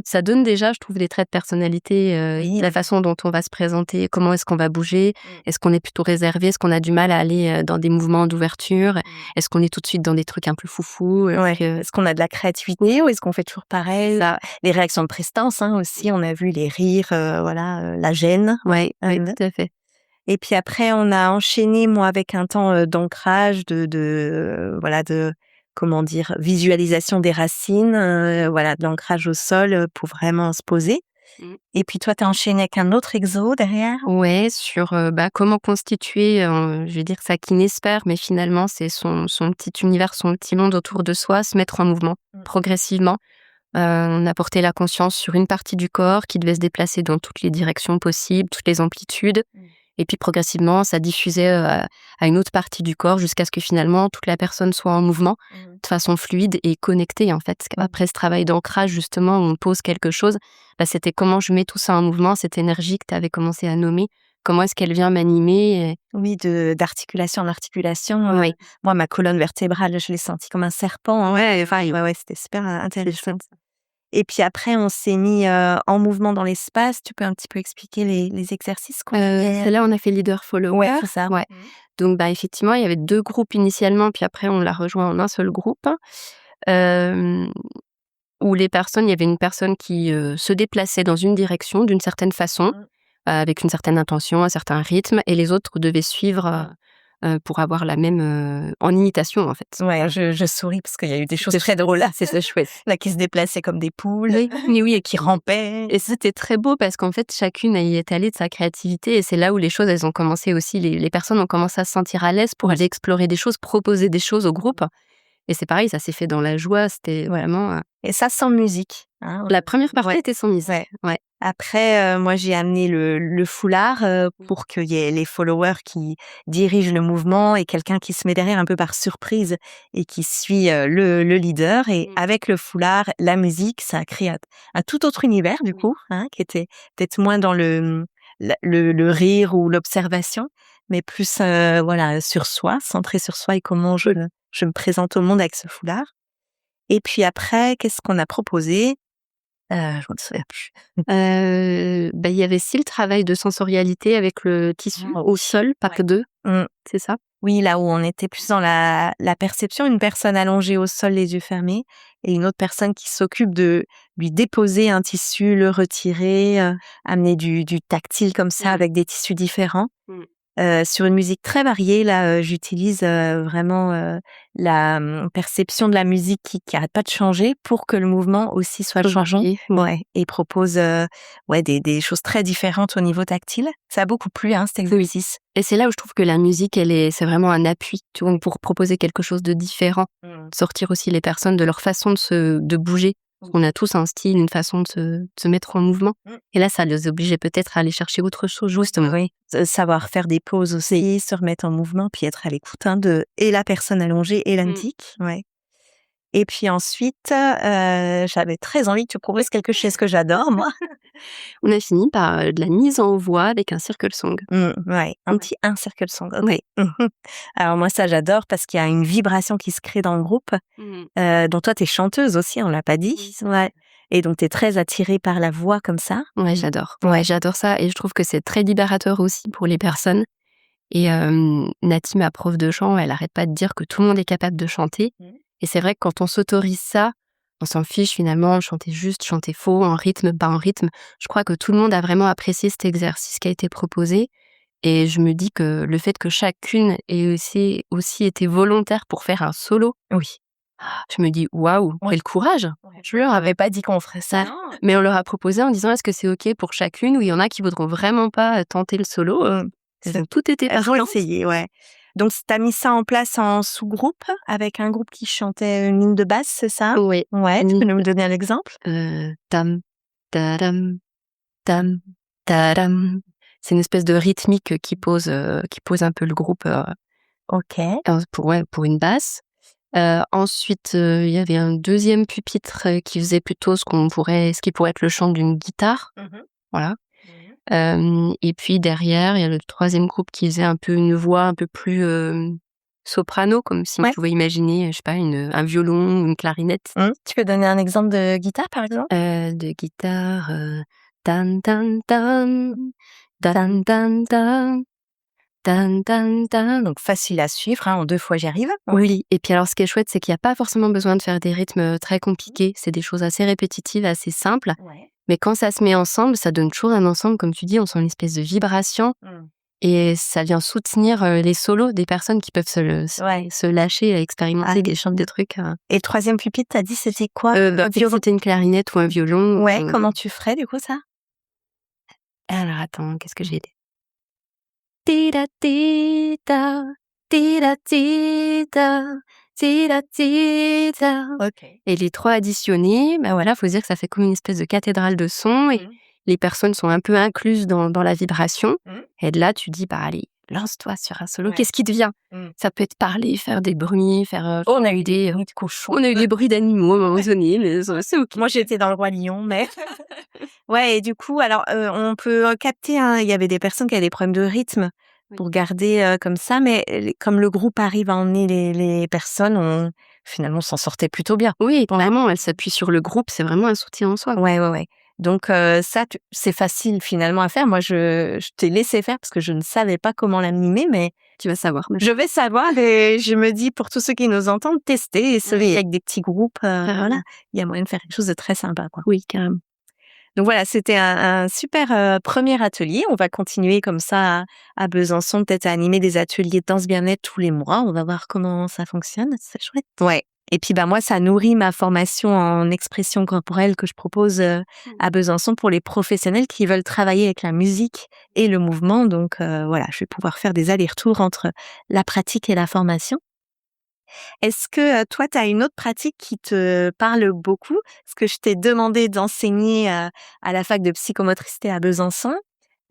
ça donne déjà, je trouve, des traits de personnalité, la façon dont on va se présenter, comment est-ce qu'on va bouger, est-ce qu'on est plutôt réservé, est-ce qu'on a du mal à aller dans des mouvements d'ouverture, est-ce qu'on est tout de suite dans des trucs un peu foufou, est-ce qu'on a de la créativité ou est-ce qu'on fait toujours pareil? Les réactions de prestance aussi, on a vu les rires, la gêne. Oui, tout à fait. Et puis après, on a enchaîné, moi, avec un temps d'ancrage, de comment dire, visualisation des racines, de l'ancrage au sol pour vraiment se poser. Et puis toi, t'as enchaîné avec un autre exo derrière? Ouais, sur comment constituer, je vais dire sa kinésphère, mais finalement, c'est son petit univers, son petit monde autour de soi, se mettre en mouvement progressivement. On a porté la conscience sur une partie du corps qui devait se déplacer dans toutes les directions possibles, toutes les amplitudes. Et puis progressivement, ça diffusait à une autre partie du corps jusqu'à ce que finalement toute la personne soit en mouvement de façon fluide et connectée en fait. Après ce travail d'ancrage justement où on pose quelque chose, c'était comment je mets tout ça en mouvement, cette énergie que tu avais commencé à nommer, comment est-ce qu'elle vient m'animer. Oui, d'articulation en articulation. Oui. Moi, ma colonne vertébrale, je l'ai sentie comme un serpent. Ouais, c'était super intéressant. Et puis après, on s'est mis en mouvement dans l'espace. Tu peux un petit peu expliquer les exercices qu'on fait? Là, on a fait leader-follower. Ouais, c'est ça. Ouais. Donc, effectivement, il y avait 2 groupes initialement, puis après, on l'a rejoint en un seul groupe. Où les personnes, il y avait une personne qui se déplaçait dans une direction d'une certaine façon, avec une certaine intention, un certain rythme, et les autres devaient suivre pour avoir la même en imitation en fait. Ouais, je souris parce qu'il y a eu des choses très drôles là. C'était chouette. Là, qui se déplaçaient comme des poules. Oui, et qui rampaient. Et c'était très beau parce qu'en fait, chacune y est allée de sa créativité, et c'est là où les choses, elles ont commencé aussi, les personnes ont commencé à se sentir à l'aise pour aller explorer des choses, proposer des choses au groupe. Et c'est pareil, ça s'est fait dans la joie, c'était vraiment... Et ça sans musique. Hein. La première partie était sans musique. Ouais. Après, moi, j'ai amené le foulard pour qu'il y ait les followers qui dirigent le mouvement et quelqu'un qui se met derrière un peu par surprise et qui suit le leader. Et avec le foulard, la musique, ça a créé un tout autre univers, du coup, hein, qui était peut-être moins dans le rire ou l'observation, mais plus sur soi, centré sur soi et comment je me présente au monde avec ce foulard. Et puis après, qu'est-ce qu'on a proposé? Je m'en souviens plus. Il y avait aussi le travail de sensorialité avec le tissu au sol, pas que 2, c'est ça? Oui, là où on était plus dans la perception, une personne allongée au sol, les yeux fermés, et une autre personne qui s'occupe de lui déposer un tissu, le retirer, amener du tactile comme ça avec des tissus différents. Sur une musique très variée, là, j'utilise vraiment la perception de la musique qui arrête pas de changer pour que le mouvement aussi soit changeant. Ouais, et propose des choses très différentes au niveau tactile. Ça a beaucoup plu, cet exercice. Et c'est là où je trouve que la musique, c'est vraiment un appui, tu vois, pour proposer quelque chose de différent. Sortir aussi les personnes de leur façon de bouger. On a tous un style, une façon de se mettre en mouvement. Et là, ça les obligeait peut-être à aller chercher autre chose, justement. Oui, savoir faire des pauses aussi, se remettre en mouvement, puis être à l'écoute de et la personne allongée et la musique. Ouais. Et puis ensuite, j'avais très envie que tu proposes quelque chose que j'adore, moi. On a fini par de la mise en voix avec un circle song. Ouais, un circle song. Oui. Alors moi, ça, j'adore parce qu'il y a une vibration qui se crée dans le groupe. Dont toi, t'es chanteuse aussi, on l'a pas dit. Ouais. Et donc, t'es très attirée par la voix comme ça. Ouais, j'adore. Ouais, j'adore ça. Et je trouve que c'est très libérateur aussi pour les personnes. Et Nati, ma prof de chant, elle arrête pas de dire que tout le monde est capable de chanter. Et c'est vrai que quand on s'autorise ça, on s'en fiche finalement, chanter juste, chanter faux, en rythme, pas en rythme. Je crois que tout le monde a vraiment apprécié cet exercice qui a été proposé. Et je me dis que le fait que chacune ait aussi été volontaire pour faire un solo, je me dis waouh, quel courage. Je leur avais pas dit qu'on ferait ça. Mais on leur a proposé en disant est-ce que c'est ok pour chacune, ou il y en a qui voudront vraiment pas tenter le solo. Tout était essayé, ouais. Donc, tu as mis ça en place en sous-groupe avec un groupe qui chantait une ligne de basse, c'est ça? Oui. Ouais, tu peux nous donner un exemple? Tam, tadam, tam, tadam. C'est une espèce de rythmique qui pose un peu le groupe. Ok. Pour une basse. Ensuite, il y avait un deuxième pupitre qui faisait plutôt ce qui pourrait être le chant d'une guitare. Voilà. Et puis derrière, il y a le troisième groupe qui faisait un peu une voix un peu plus soprano, comme si on pouvait imaginer, je sais pas, un violon ou une clarinette. Tu peux donner un exemple de guitare, par exemple? De guitare, tan tan tan, tan tan tan. Tan, tan, tan. Donc facile à suivre, en 2 fois j'y arrive. Oui, et puis alors ce qui est chouette, c'est qu'il n'y a pas forcément besoin de faire des rythmes très compliqués, c'est des choses assez répétitives, assez simples, mais quand ça se met ensemble, ça donne toujours un ensemble, comme tu dis, on sent une espèce de vibration, et ça vient soutenir les solos des personnes qui peuvent se lâcher à expérimenter des trucs. Et le troisième pupitre, t'as dit c'était quoi? C'était une clarinette ou un violon. Ouais, comment tu ferais du coup ça? Alors attends, qu'est-ce que j'ai dit? Tira tita, tira tita, tira tita. Et les 3 additionnés, faut se dire que ça fait comme une espèce de cathédrale de son, les personnes sont un peu incluses dans la vibration. Et de là, tu dis, bah allez, lance-toi sur un solo. Qu'est-ce qui te vient? Ça peut être parler, faire des bruits, faire... on a eu des bruits de cochons. On a eu des bruits d'animaux à un moment donné, mais c'est ok. Moi, j'étais dans le Roi Lion, mais... Ouais, et du coup, alors, on peut capter, hein, il y avait des personnes qui avaient des problèmes de rythme pour garder comme ça, mais comme le groupe arrive à emmener les personnes, finalement, on s'en sortait plutôt bien. Oui, vraiment, elle s'appuie sur le groupe, c'est vraiment un soutien en soi. Ouais. Donc ça, c'est facile finalement à faire. Moi, je t'ai laissé faire parce que je ne savais pas comment l'animer, mais tu vas savoir. Je vais savoir et je me dis, pour tous ceux qui nous entendent, tester et essayer avec des petits groupes. Voilà, il y a moyen de faire quelque chose de très sympa, quoi. Oui, carrément. Donc voilà, c'était un super premier atelier. On va continuer comme ça à Besançon, peut-être à animer des ateliers de danse bien-être tous les mois. On va voir comment ça fonctionne. C'est chouette. Ouais. Et puis moi, ça nourrit ma formation en expression corporelle que je propose à Besançon pour les professionnels qui veulent travailler avec la musique et le mouvement. Donc voilà, je vais pouvoir faire des allers-retours entre la pratique et la formation. Est-ce que toi, tu as une autre pratique qui te parle beaucoup? Parce que je t'ai demandé d'enseigner à la fac de psychomotricité à Besançon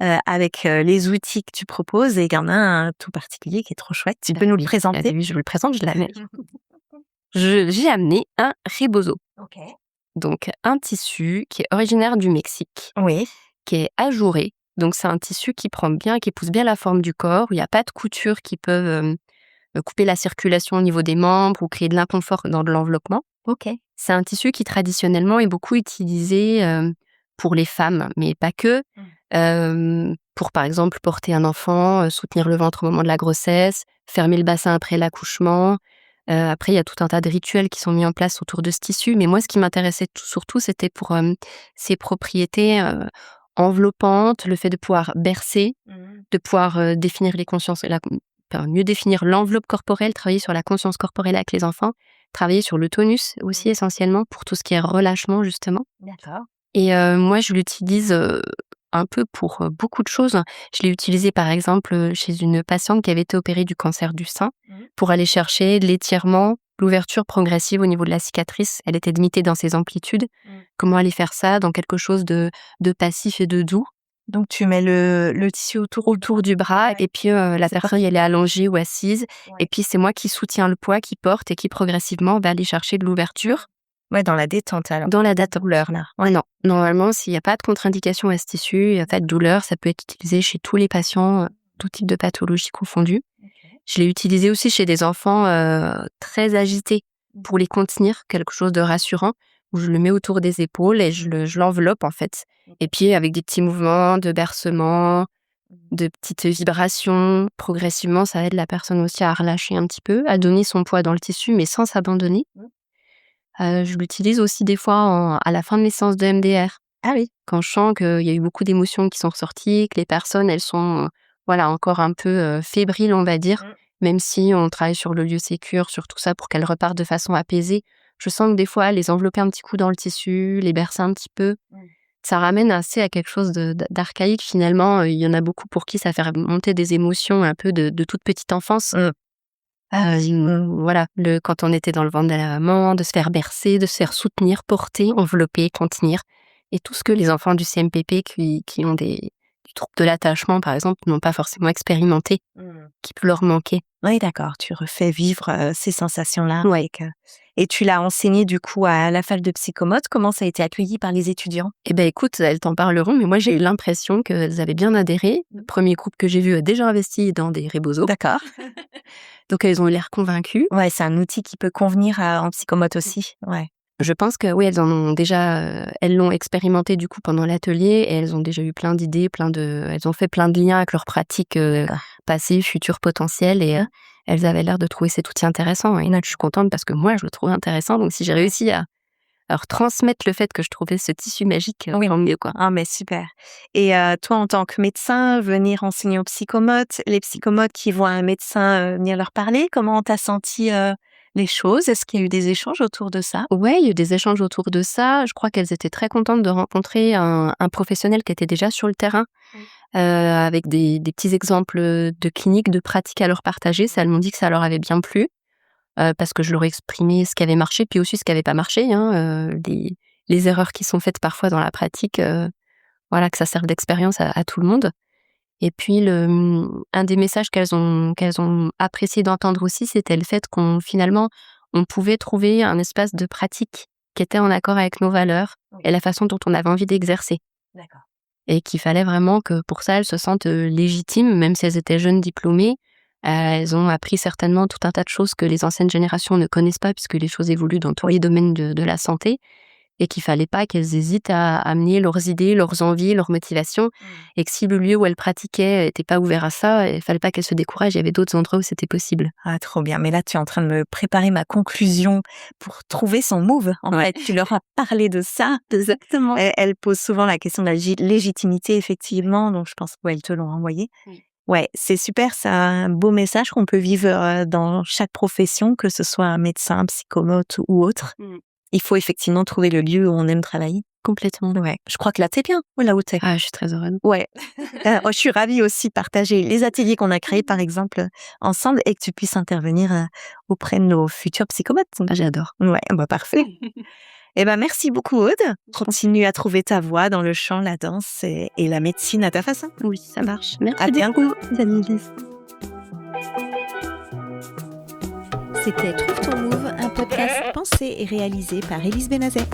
avec les outils que tu proposes, et il y en a un tout particulier qui est trop chouette. Tu peux nous le présenter? Oui, je vous le présente, je l'amène. J'ai amené un rebozo. Ok. Donc, un tissu qui est originaire du Mexique, Oui. qui est ajouré. Donc, c'est un tissu qui prend bien, qui épouse bien la forme du corps, où il n'y a pas de coutures qui peuvent couper la circulation au niveau des membres ou créer de l'inconfort dans de l'enveloppement. Ok. C'est un tissu qui traditionnellement est beaucoup utilisé pour les femmes, mais pas que. Pour, par exemple, porter un enfant, soutenir le ventre au moment de la grossesse, fermer le bassin après l'accouchement. Après, il y a tout un tas de rituels qui sont mis en place autour de ce tissu. Mais moi, ce qui m'intéressait surtout, c'était pour ses propriétés enveloppantes, le fait de pouvoir bercer, de pouvoir définir les consciences, mieux définir l'enveloppe corporelle, travailler sur la conscience corporelle avec les enfants, travailler sur le tonus aussi essentiellement pour tout ce qui est relâchement, justement. D'accord. Et moi, je l'utilise un peu pour beaucoup de choses. Je l'ai utilisé par exemple chez une patiente qui avait été opérée du cancer du sein pour aller chercher de l'étirement, l'ouverture progressive au niveau de la cicatrice. Elle était limitée dans ses amplitudes. Comment aller faire ça dans quelque chose de passif et de doux? Donc tu mets le tissu autour du bras et puis la personne elle est allongée ou assise et puis c'est moi qui soutiens le poids, qui porte et qui progressivement va aller chercher de l'ouverture. Ouais, dans la détente alors. Dans la douleur, là. Ouais, non. Normalement, s'il n'y a pas de contre-indication à ce tissu, il n'y a pas de douleur, ça peut être utilisé chez tous les patients, tout type de pathologie confondue. Okay. Je l'ai utilisé aussi chez des enfants très agités pour les contenir, quelque chose de rassurant, où je le mets autour des épaules et je l'enveloppe en fait. Et puis avec des petits mouvements de bercement, de petites vibrations, progressivement, ça aide la personne aussi à relâcher un petit peu, à donner son poids dans le tissu, mais sans s'abandonner. Je l'utilise aussi des fois à la fin de mes séances de MDR. Ah oui. Quand je sens qu'il y a eu beaucoup d'émotions qui sont ressorties, que les personnes, elles sont encore un peu fébriles, on va dire, même si on travaille sur le lieu sécure, sur tout ça pour qu'elles repartent de façon apaisée. Je sens que des fois, les envelopper un petit coup dans le tissu, les bercer un petit peu, ça ramène assez à quelque chose d'archaïque finalement. Il y en a beaucoup pour qui ça fait remonter des émotions un peu de toute petite enfance. Voilà, quand on était dans le ventre de la maman, de se faire bercer, de se faire soutenir, porter, envelopper, contenir. Et tout ce que les enfants du CMPP qui ont du trouble de l'attachement, par exemple, n'ont pas forcément expérimenté, qui peut leur manquer. Oui, d'accord. Tu refais vivre ces sensations-là. Ouais. Et tu l'as enseigné du coup à la fac de psychomote. Comment ça a été accueilli par les étudiants? Eh ben, écoute, elles t'en parleront, mais moi j'ai eu l'impression qu'elles avaient bien adhéré. Le premier groupe que j'ai vu a déjà investi dans des rebozos. D'accord. Donc elles ont l'air convaincues. Ouais, c'est un outil qui peut convenir en psychomote aussi. Ouais. Je pense que oui, elles en ont déjà, elles l'ont expérimenté du coup pendant l'atelier et elles ont déjà eu plein d'idées, elles ont fait plein de liens avec leurs pratiques passées, futures, potentielles et elles avaient l'air de trouver cet outil intéressant. Et là, je suis contente parce que moi, je le trouve intéressant. Donc, si j'ai réussi à leur transmettre le fait que je trouvais ce tissu magique, oui, tant mieux quoi. Ah mais super. Et toi, en tant que médecin, venir enseigner aux psychomotes, les psychomotes qui voient un médecin venir leur parler, comment t'as senti les choses? Est-ce qu'il y a eu des échanges autour de ça? Ouais, il y a eu des échanges autour de ça. Je crois qu'elles étaient très contentes de rencontrer un professionnel qui était déjà sur le terrain, avec des petits exemples de cliniques, de pratiques à leur partager. Ça, elles m'ont dit que ça leur avait bien plu, parce que je leur ai exprimé ce qui avait marché, puis aussi ce qui n'avait pas marché. Les erreurs qui sont faites parfois dans la pratique, voilà, que ça serve d'expérience à tout le monde. Et puis un des messages qu'elles ont apprécié d'entendre aussi, c'était le fait qu'on pouvait trouver un espace de pratique qui était en accord avec nos valeurs et la façon dont on avait envie d'exercer. D'accord. Et qu'il fallait vraiment que pour ça, elles se sentent légitimes, même si elles étaient jeunes diplômées. Elles ont appris certainement tout un tas de choses que les anciennes générations ne connaissent pas, puisque les choses évoluent dans tous les domaines de la santé, et qu'il fallait pas qu'elles hésitent à amener leurs idées, leurs envies, leurs motivations, et que si le lieu où elles pratiquaient n'était pas ouvert à ça, il fallait pas qu'elles se découragent, il y avait d'autres endroits où c'était possible. Ah, trop bien. Mais là, tu es en train de me préparer ma conclusion pour trouver son move. En fait, tu leur as parlé de ça. Exactement. Elles posent souvent la question de la légitimité, effectivement, donc je pense qu'elles te l'ont envoyé. Oui. Ouais, c'est super, c'est un beau message qu'on peut vivre dans chaque profession, que ce soit un médecin, psychomote ou autre. Il faut effectivement trouver le lieu où on aime travailler. Complètement. Ouais. Je crois que là, t'es bien, là où t'es. Ah, je suis très heureuse. Ouais. Je suis ravie aussi de partager les ateliers qu'on a créés, par exemple, ensemble, et que tu puisses intervenir auprès de nos futurs psychomotes. Ah, j'adore. Ouais, parfait. Eh ben, merci beaucoup, Aude. Continue à trouver ta voie dans le chant, la danse et la médecine à ta façon. Oui, ça marche. Merci à bientôt. Salut. C'était Trouve ton Move, un podcast pensé et réalisé par Élise Benazet.